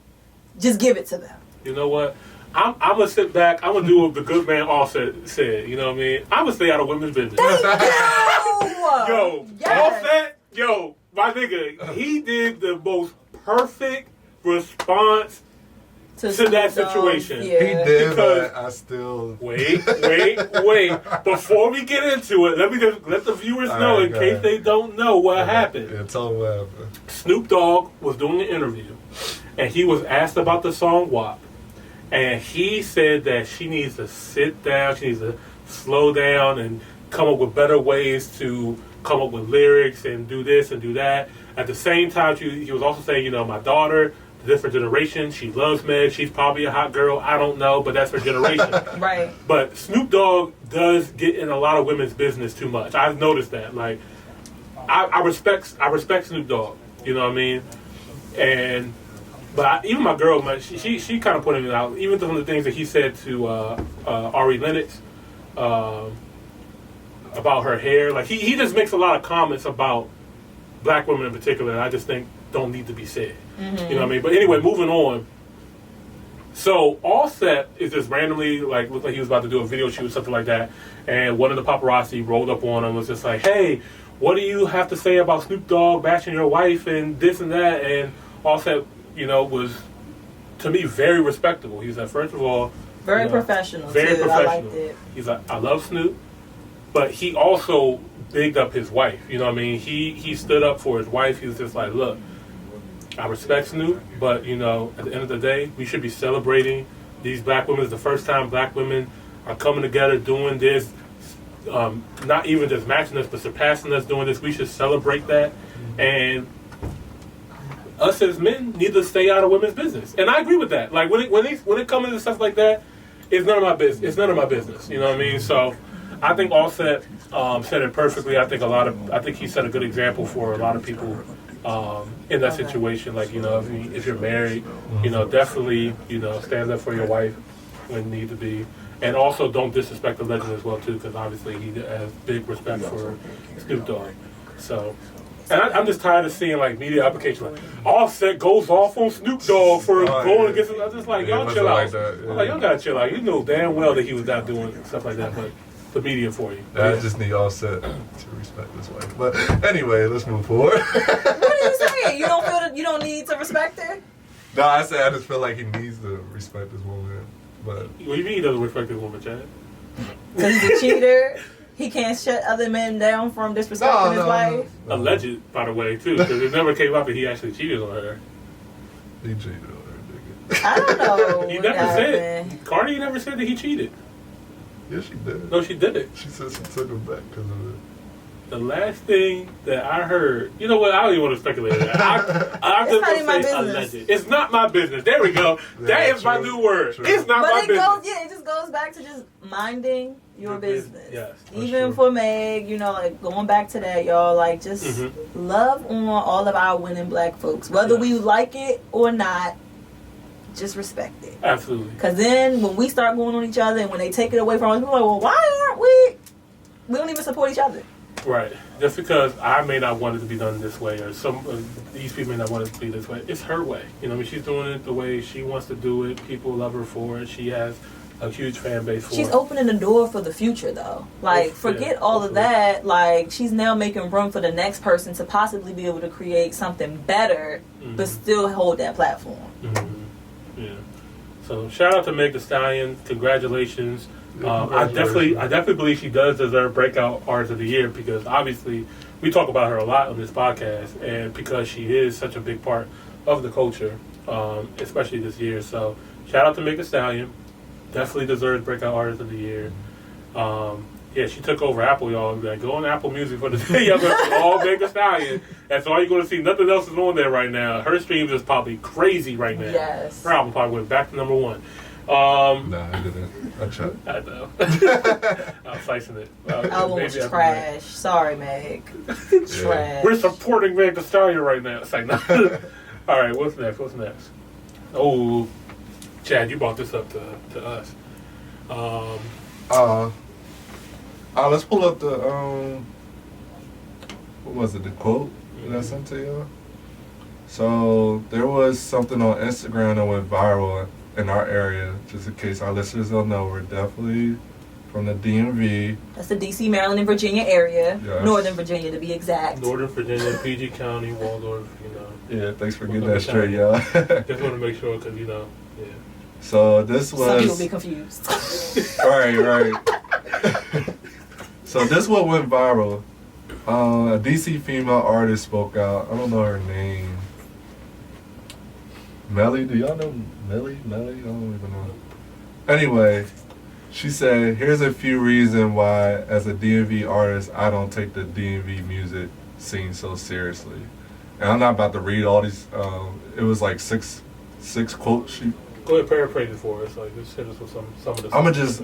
just give it to them. You know what? I'm gonna sit back. I'm gonna do what the good man Offset said. You know what I mean? I'm gonna stay out of women's business. Yo, Offset, my nigga, he did the most perfect response to that situation. Yeah. He did, but I still... Wait. Before we get into it, let me just let the viewers know in case they don't know what happened. Yeah, tell them what happened. Snoop Dogg was doing an interview, and he was asked about the song WAP. And he said that she needs to sit down, she needs to slow down and come up with better ways to come up with lyrics and do this and do that. At the same time, he was also saying, my daughter, different generation, she loves Meg, she's probably a hot girl, I don't know, but that's her generation. Right. But Snoop Dogg does get in a lot of women's business too much. I've noticed that. Like, I respect Snoop Dogg, you know what I mean? But even my girl, man, she kind of pointed it out. Even some of the things that he said to Ari Lennox about her hair. Like, he just makes a lot of comments about Black women in particular that I just think don't need to be said. Mm-hmm. You know what I mean? But anyway, moving on. So Offset is just randomly, like, looked like he was about to do a video shoot or something like that. And one of the paparazzi rolled up on him and was just like, hey, what do you have to say about Snoop Dogg bashing your wife and this and that? And Offset, was, to me, very respectable. He said, first of all... Very professional, very too. professional. I liked it. He's like, I love Snoop, but he also bigged up his wife. You know what I mean? He stood up for his wife. He was just like, look, I respect Snoop, but, at the end of the day, we should be celebrating these Black women. It's the first time Black women are coming together doing this, not even just matching us, but surpassing us doing this. We should celebrate that. And us as men need to stay out of women's business, and I agree with that. Like when it comes to stuff like that, it's none of my business. It's none of my business. You know what I mean? So, I think Offset said it perfectly. I think he set a good example for a lot of people in that situation. Like if you're married, definitely stand up for your wife when need to be, and also don't disrespect the legend as well too, because obviously he has big respect for Snoop Dogg. So. And I'm just tired of seeing like media applications like Offset goes off on Snoop Dogg for going against him. I'm just like, y'all chill out. I'm like, y'all gotta chill out. You know damn well that he was not doing stuff like that, but the media for you. I just need Offset to respect this wife. But anyway, let's move forward. What are you saying? You don't feel that you don't need to respect her? No, I said I just feel like he needs to respect this woman. But What do you mean he doesn't respect this woman, Chad? Because he's a cheater. He can't shut other men down from disrespecting his wife. No. Alleged, by the way, too, because it never came up that he actually cheated on her. He cheated on her, nigga. I don't know. He never said. Cardi never said that he cheated. Yeah, she did. No, she didn't. She said she took him back because of it. The last thing that I heard, you know what? I don't even want to speculate. I'm It's just not going even to my say business. alleged. It's not my business. There we go. Yeah, That is my true. new word. True. It's not But my it business. goes, it just goes back to just minding your business. Yes. Even true. for Meg, like going back to that, y'all, like just love on all of our winning black folks, whether we like it or not. Just respect it. Absolutely. Because then when we start going on each other and when they take it away from us, we're like, well, why aren't we? We don't even support each other. Right. Just because I may not want it to be done this way, or these people may not want it to be this way, it's her way. She's doing it the way she wants to do it. People love her for it. She has a huge fan base for it. She's opening the door for the future, though. Like, forget all of that. Like, she's now making room for the next person to possibly be able to create something better, but still hold that platform. Yeah. So shout out to Meg Thee Stallion. Congratulations. I definitely believe she does deserve Breakout Artist of the Year, because obviously we talk about her a lot on this podcast, and because she is such a big part of the culture, especially this year. So shout out to Meg Thee Stallion. Definitely deserves Breakout Artist of the Year. Yeah, she took over Apple, y'all. Like, go on Apple Music for the day. Y'all gonna see all Meg Thee Stallion. That's all you're gonna see. Nothing else is on there right now. Her streams is probably crazy right now. Yes. Her album probably went back to number 1. Nah, I didn't. I tried. I know. I'm slicing it. Album was trash. Sorry, Meg. Trash. We're supporting Meg Thee Stallion right now. It's like, no. All right, what's next? Oh, Chad, you brought this up to us. Let's pull up the what was it? The quote that I sent to y'all. So there was something on Instagram that went viral in our area. Just in case our listeners don't know, we're definitely from the DMV. That's the D.C., Maryland, and Virginia area. Yes. Northern Virginia, to be exact. Northern Virginia, PG County, Waldorf. Yeah, thanks for getting that straight, y'all. Just want to make sure, because yeah. So this was. Some people be confused. Right. So this one went viral. A DC female artist spoke out. I don't know her name. Melly? Do y'all know Melly? I don't even know. Anyway, she said, here's a few reasons why, as a DMV artist, I don't take the DMV music scene so seriously. And I'm not about to read all these. It was like six quotes she. Go ahead, paraphrase it for us. Like, just hit us with some of the. I'm gonna just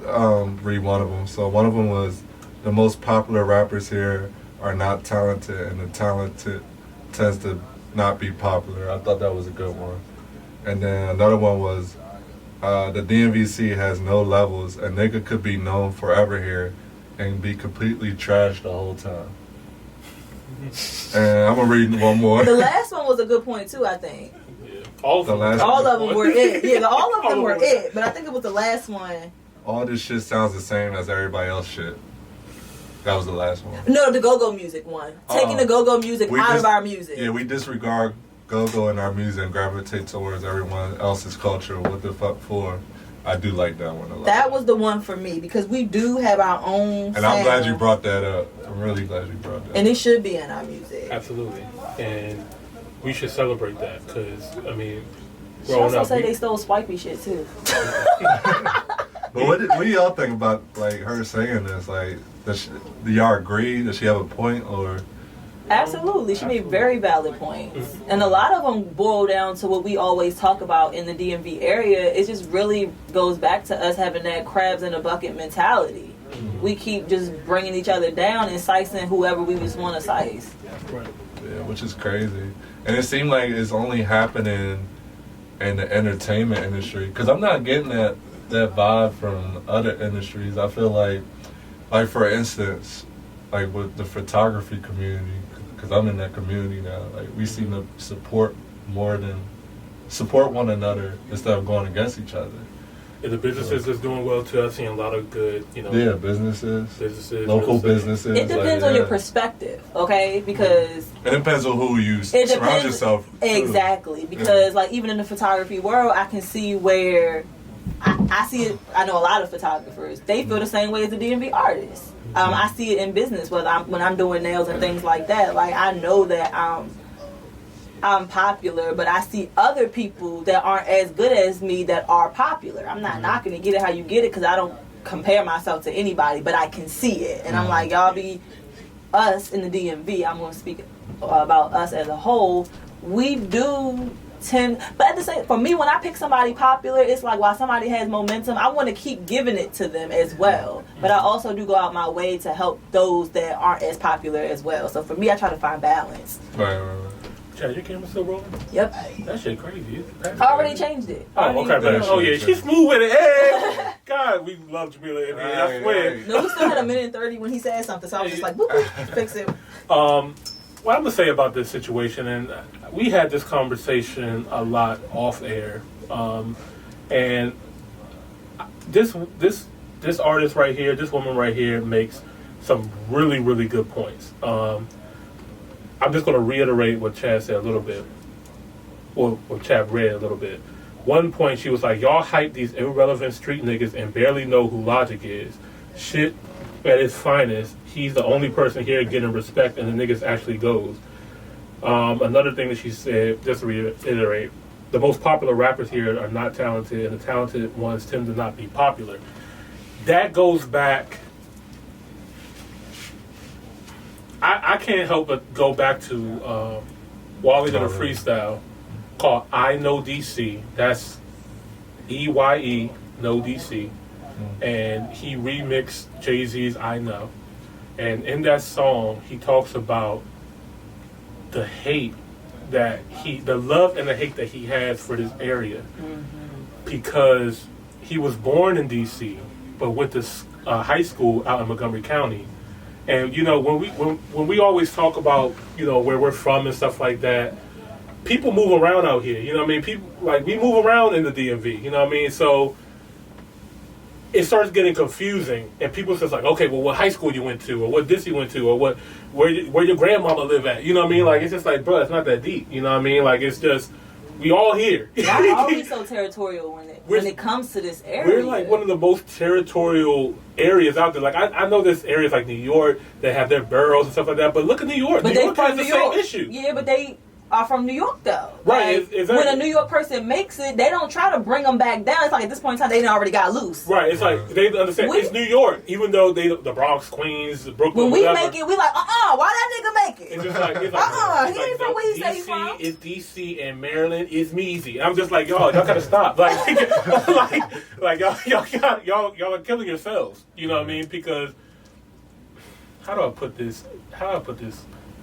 read one of them. So one of them was, the most popular rappers here are not talented, and the talented tends to not be popular. I thought that was a good one. And then another one was, the DMVC has no levels. A nigga could be known forever here and be completely trashed the whole time. And I'm gonna read one more. The last one was a good point too, I think. Yeah. All of them Were it. Yeah, all of them were it. But I think it was the last one. All this shit sounds the same as everybody else shit. That was the last one. No, the go-go music one. Taking the go-go music out of our music. Yeah, we disregard go-go in our music and gravitate towards everyone else's culture. What the fuck for? I do like that one a lot. That was the one for me, because we do have our own And I'm glad you brought that up. I'm really glad you brought that up. And it should be in our music. Absolutely. And we should celebrate that, because, I mean, She growing also up. say they stole swipey shit too. But what do y'all think about, like, her saying this? Like, do y'all agree? Does she have a point? Or Absolutely. She made very valid points. And a lot of them boil down to what we always talk about in the DMV area. It just really goes back to us having that crabs in a bucket mentality. We keep just bringing each other down and sicing whoever we just want to size. Right. Yeah, which is crazy. And it seemed like it's only happening in the entertainment industry. Because I'm not getting that vibe from other industries. I feel like for instance, like with the photography community, because I'm in that community now, like we seem to support one another instead of going against each other. And the businesses that's doing well too. I've seen a lot of good, businesses, local businesses. It depends on your perspective, okay? Because it depends on who you surround yourself. Exactly, because like even in the photography world, I can see where I see it. I know a lot of photographers. They feel the same way as the DMV artists. I see it in business, when I'm doing nails and things like that. Like I know that I'm popular, but I see other people that aren't as good as me that are popular. I'm not knocking it, get it how you get it, because I don't compare myself to anybody, but I can see it. And I'm like, y'all be us in the DMV. I'm going to speak about us as a whole. We do tend, but at the same, for me, when I pick somebody popular, it's like while somebody has momentum, I want to keep giving it to them as well. But I also do go out my way to help those that aren't as popular as well. So for me, I try to find balance. Right. Chad, your camera still rolling? Yep. That shit crazy. I already changed it. Oh, okay. Oh, yeah, she's smooth with it. Hey! God, we love Jamila Idris. I swear. No, we still had a minute and 30 when he said something, so I was just like, boop, boop, fix it. What I'm going to say about this situation, and we had this conversation a lot off air, and this artist right here, this woman right here makes some really, really good points. I'm just going to reiterate what Chad said a little bit, or what Chad read a little bit. One point, she was like, y'all hype these irrelevant street niggas and barely know who Logic is. Shit at its finest, he's the only person here getting respect, and the niggas actually goes. Another thing that she said, just to reiterate, the most popular rappers here are not talented, and the talented ones tend to not be popular. That goes back... I can't help but go back to Wally did a freestyle called I Know DC. That's EYE, No DC. And he remixed Jay-Z's I Know. And in that song, he talks about the hate the love and the hate that he has for this area. Because he was born in DC, but went to high school out in Montgomery County. And when we always talk about where we're from and stuff like that, people move around out here. You know what I mean? People we move around in the DMV. You know what I mean? So it starts getting confusing, and people just like, okay, well, what high school you went to, or what this you went to, or where your grandmama live at? You know what I mean? Like it's just like, bro, it's not that deep. You know what I mean? Like it's just we all here. Why are we so territorial when it comes to this area? We're like one of the most territorial areas out there. Like I know there's areas like New York that have their boroughs and stuff like that, but look at New York. But New York has the same issue. Yeah, but they are from New York though. Right. Like, exactly. When a New York person makes it, they don't try to bring them back down. It's like at this point in time, they already got loose. Right. It's like they understand it's New York, even though the Bronx, Queens, Brooklyn. When we whatever, make it, we like, why that nigga make it? It's just like, he ain't from where he say he from. It's DC and Maryland is Measy. I'm just like, y'all gotta stop. Like y'all are killing yourselves. You know what I mean? Because how do I put this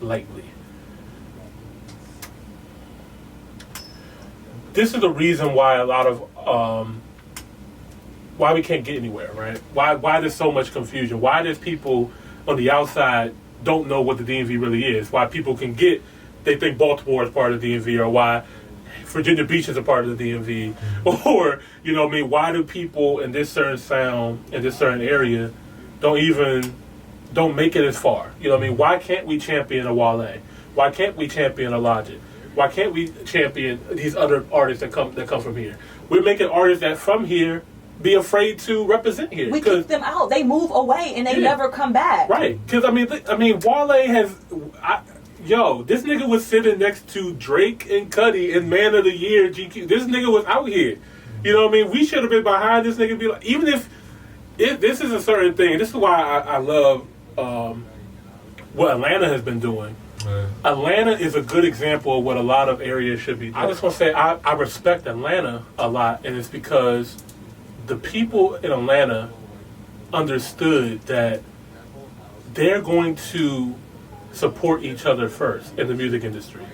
lightly? This is the reason why a lot of why we can't get anywhere, right? Why there's so much confusion? Why there's people on the outside don't know what the DMV really is? Why people they think Baltimore is part of the DMV, or why Virginia Beach is a part of the DMV, or why do people in this certain sound in this certain area don't make it as far? You know what I mean? Why can't we champion a Wale? Why can't we champion a Logic? Why can't we champion these other artists that come from here? We're making artists that from here be afraid to represent here. We kick them out. They move away and they never come back. Right? Because I mean, Wale has. This nigga was sitting next to Drake and Cudi in Man of the Year GQ. This nigga was out here. You know what I mean? We should have been behind this nigga. And be like, even if this is a certain thing. This is why I love what Atlanta has been doing. Right. Atlanta is a good example of what a lot of areas should be doing. I just want to say I respect Atlanta a lot, and it's because the people in Atlanta understood that they're going to support each other first in the music industry.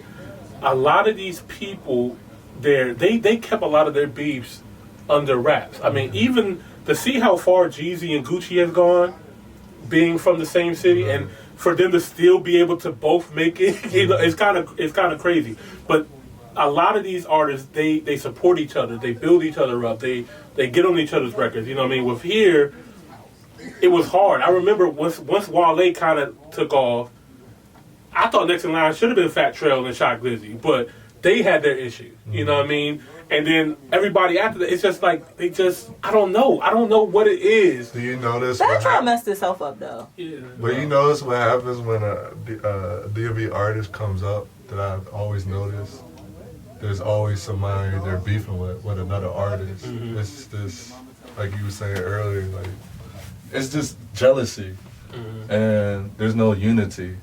A lot of these people there, they kept a lot of their beefs under wraps. I mean, even to see how far Jeezy and Gucci has gone, being from the same city, and for them to still be able to both make it, you know, it's kind of crazy. But a lot of these artists, they support each other, they build each other up, they get on each other's records. You know what I mean? With here, it was hard. I remember once Wale kind of took off, I thought next in line should have been Fat Trail and Shock Glizzy, but they had their issues. You know what I mean? And then everybody after that, it's just like I don't know what it is. Do you notice? Fat Trail messed itself up though. Yeah. But you notice what happens when a DMV artist comes up that I've always noticed? There's always somebody they're beefing with another artist. Mm-hmm. It's just, like you were saying earlier, like, it's just jealousy. Mm-hmm. And there's no unity.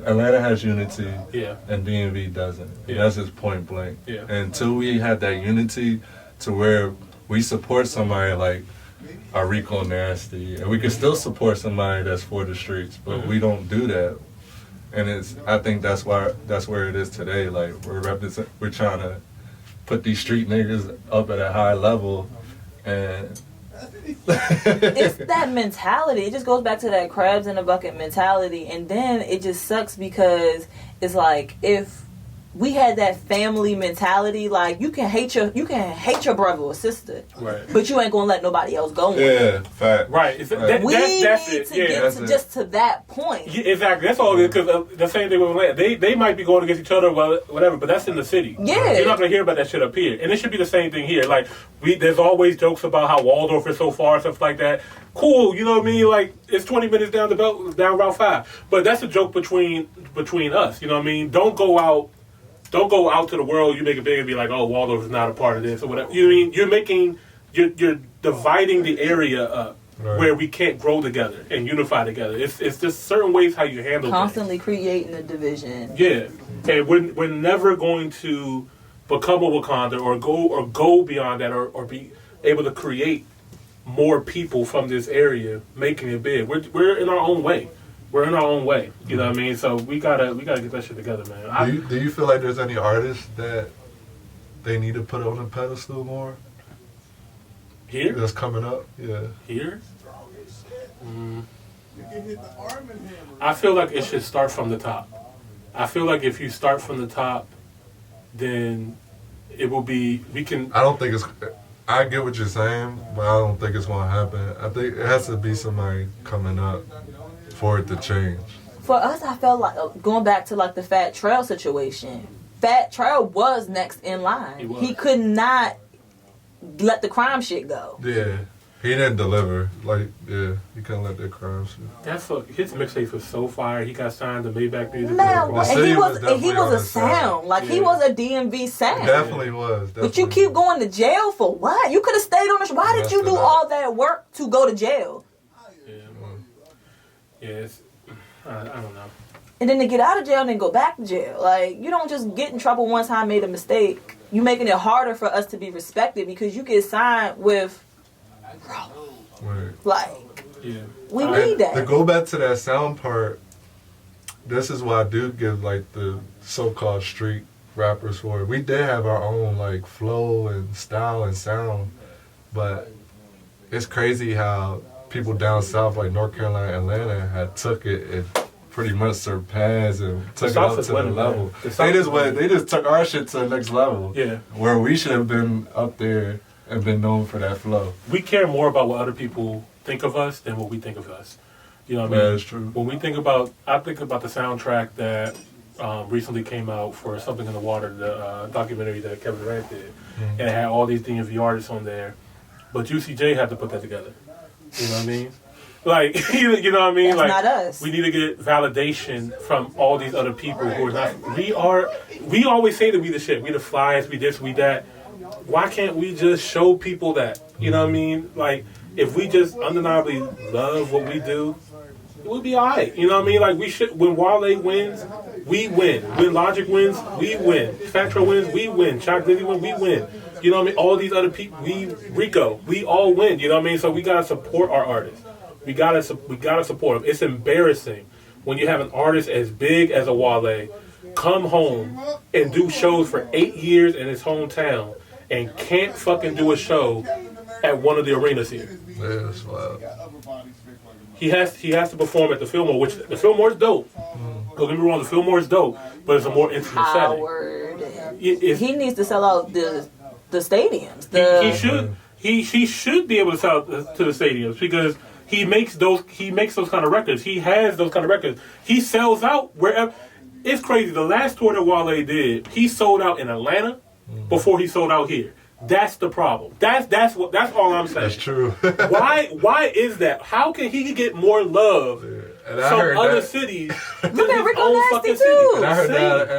Atlanta has unity, Yeah. and DMV doesn't. And Yeah. that's just point blank. Yeah. And until we have that unity to where we support somebody like Rico Nasty, and we can still support somebody that's for the streets, but we don't do that. And I think that's where it is today. Like, we're trying to put these street niggas up at a high level, and It's that mentality. It just goes back to that crabs in a bucket mentality, and then it just sucks because it's like if we had that family mentality, like you can hate your brother or sister, Right. but you ain't gonna let nobody else go. yeah, fact. Right. We That's need it. to Yeah. get to just to that point. Yeah, exactly. That's all. Because the same thing with Atlanta. They might be going against each other, well, whatever. But that's in the city. Yeah. You're not gonna hear about that shit up here. And it should be the same thing here. Like there's always jokes about how Waldorf is so far, stuff like that. Cool. You know what I mean? Like it's 20 minutes down down Route 5. But that's a joke between us. You know what I mean? Don't go out to the world. You make it big and be like, oh, Waldorf is not a part of this or whatever. You know what I mean? You're dividing the area up. Right. Where we can't grow together and unify together. It's just certain ways how you handle Constantly things. creating a division. Yeah, and we're never going to become a Wakanda or go beyond that or be able to create more people from this area, making it big. We're in our own way. We're in our own way. You know what I mean? So we gotta get that shit together, man. Do you feel like there's any artists that they need to put on a pedestal more? Here? That's coming up, yeah. Here? I feel like it should start from the top. I feel like if you start from the top, then it will be, I don't think I get what you're saying, but I don't think it's going to happen. I think it has to be somebody coming up for it to change. For us, I felt like going back to like the Fat Trail situation. Fat Trail was next in line. He could not let the crime shit go. Yeah. He didn't deliver. Like, yeah, he couldn't let that crime shit. His mixtape was so fire. He got signed to Maybach Music. Man, and he was a sound. Like, he was a DMV sound. He definitely was. But you keep going to jail for what? You could have stayed on the show. Why did you do all that work to go to jail? Yeah. I don't know. And then to get out of jail and then go back to jail. Like, you don't just get in trouble one time, made a mistake. You making it harder for us to be respected because you get signed with, like, we need that. To go back to that sound part, this is why I do give, like, the so-called street rappers for it. We did have our own, like, flow and style and sound, but it's crazy how people down south, like North Carolina, Atlanta, had took it and pretty much surpassed and took it up to the level. They just took our shit to the next level. Yeah. Where we should have been up there and been known for that flow. We care more about what other people think of us than what we think of us. You know what I mean? Yeah, that's true. When I think about the soundtrack that recently came out for Something in the Water, the documentary that Kevin Durant did, and it had all these DMV artists on there, but Juicy J had to put that together. You know what I mean? Like, you know what I mean? That's like, not us. We need to get validation from all these other people who are not. We always say that we the shit. We the flyers. We this. We that. Why can't we just show people that? You know what I mean? Like, if we just undeniably love what we do, it would be alright. You know what I mean? Like, we should. When Wale wins, we win. When Logic wins, we win. Factro wins, we win. Shock Dizzy wins, we win. You know what I mean? All these other people, Rico, we all win. You know what I mean? So we gotta support our artists. We gotta support them. It's embarrassing when you have an artist as big as a Wale come home and do shows for 8 years in his hometown and can't fucking do a show at one of the arenas here. Yeah, that's wild. He has to perform at the Fillmore, which the Fillmore is dope. Don't get me wrong, the Fillmore is dope, but it's a more intimate setting. He needs to sell out the stadiums. He should be able to sell to the stadiums because he makes those kind of records. He has those kind of records. He sells out wherever. It's crazy. The last tour that Wale did, he sold out in Atlanta before he sold out here. That's the problem. That's all I'm saying. That's true. Why is that? How can he get more love from other cities than his own fucking city? And I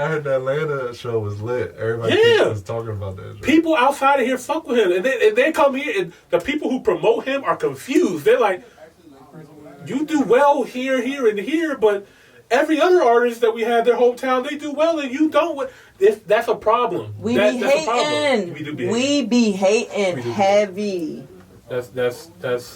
heard that Atlanta show was lit. Everybody was talking about that show. People outside of here fuck with him, and they come here, and the people who promote him are confused. They're like, "You do well here, and here, but every other artist that we have their hometown, they do well, and you don't." That's a problem. We be hating. We be hating heavy. That's.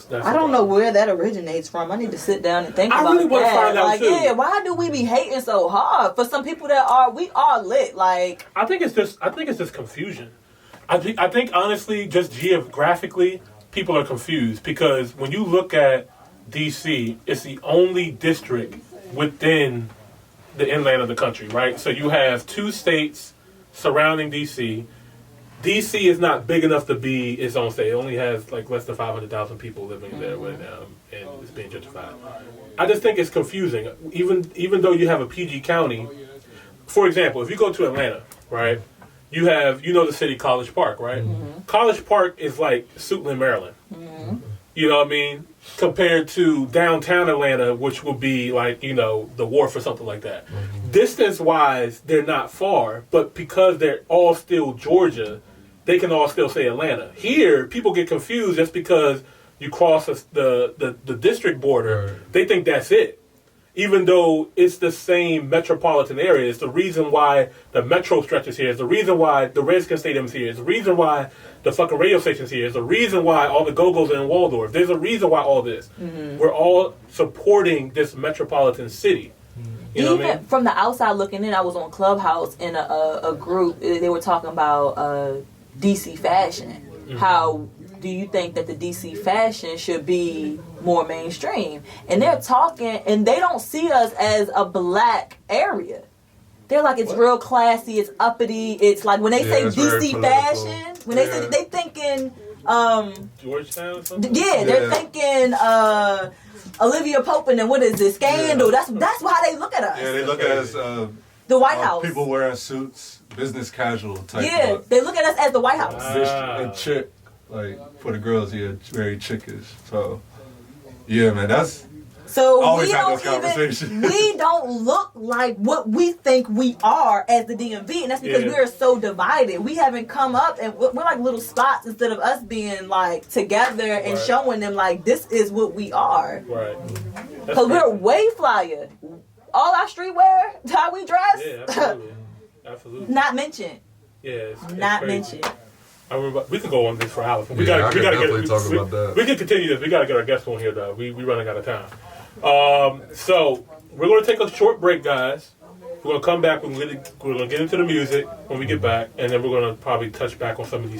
I don't know where that originates from. I need to sit down and think about that. I really want to find out too. Yeah, why do we be hating so hard for some people we are lit? Like, I think it's just confusion. I think honestly, just geographically, people are confused because when you look at DC, it's the only district within the inland of the country, right? So you have 2 states surrounding DC. DC is not big enough to be its own state. It only has like less than 500,000 people living there right now, and it's being gentrified. I just think it's confusing. Even though you have a PG county, for example, if you go to Atlanta, right, you have the city College Park, right? Mm-hmm. College Park is like Suitland, Maryland. Mm-hmm. You know what I mean? Compared to downtown Atlanta, which would be like, the Wharf or something like that. Mm-hmm. Distance-wise, they're not far, but because they're all still Georgia, they can all still say Atlanta. Here, people get confused just because you cross the district border. Right. They think that's it. Even though it's the same metropolitan area. It's the reason why the metro stretches here. It's the reason why the Redskins Stadium's here. It's the reason why the fucking radio station's here. It's the reason why all the Go-Go's are in Waldorf. There's a reason why all this. Mm-hmm. We're all supporting this metropolitan city. You know what I mean? From the outside looking in, I was on Clubhouse in a group. They were talking about DC fashion. Mm-hmm. How do you think that the DC fashion should be more mainstream? And they're talking, and they don't see us as a black area. They're like, it's real classy, it's uppity. It's like when they say DC fashion, when they say they thinking Georgetown or something? Yeah, they're thinking Olivia Pope and then what is this? Scandal. Yeah. That's how they look at us. Yeah, they look at us the White House. People wearing suits, business casual type. Yeah, they look at us as the White House. And chick. Like, for the girls here, very chickish. So, yeah, man, that's... So always have those conversations. We don't look like what we think we are as the DMV, and that's because we are so divided. We haven't come up, and we're like little spots instead of us being like together and showing them like this is what we are. Right. Because we're way flyer. All our streetwear, how we dress. Yeah, absolutely. Absolutely. Not mentioned. Yeah, it's not crazy. mentioned. I remember we could go on this for hours. We gotta talk about that. We can continue this. We gotta get our guests on here though. We running out of time. So we're gonna take a short break, guys. We're gonna come back. We're gonna get into the music when we get back, and then we're gonna probably touch back on some of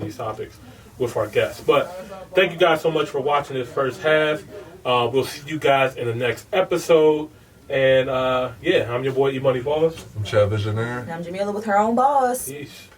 these topics with our guests. But thank you guys so much for watching this first half. We'll see you guys in the next episode. And I'm your boy Imani Dickson. I'm Chad Visionaire. And I'm Jamila with her own boss. Peace.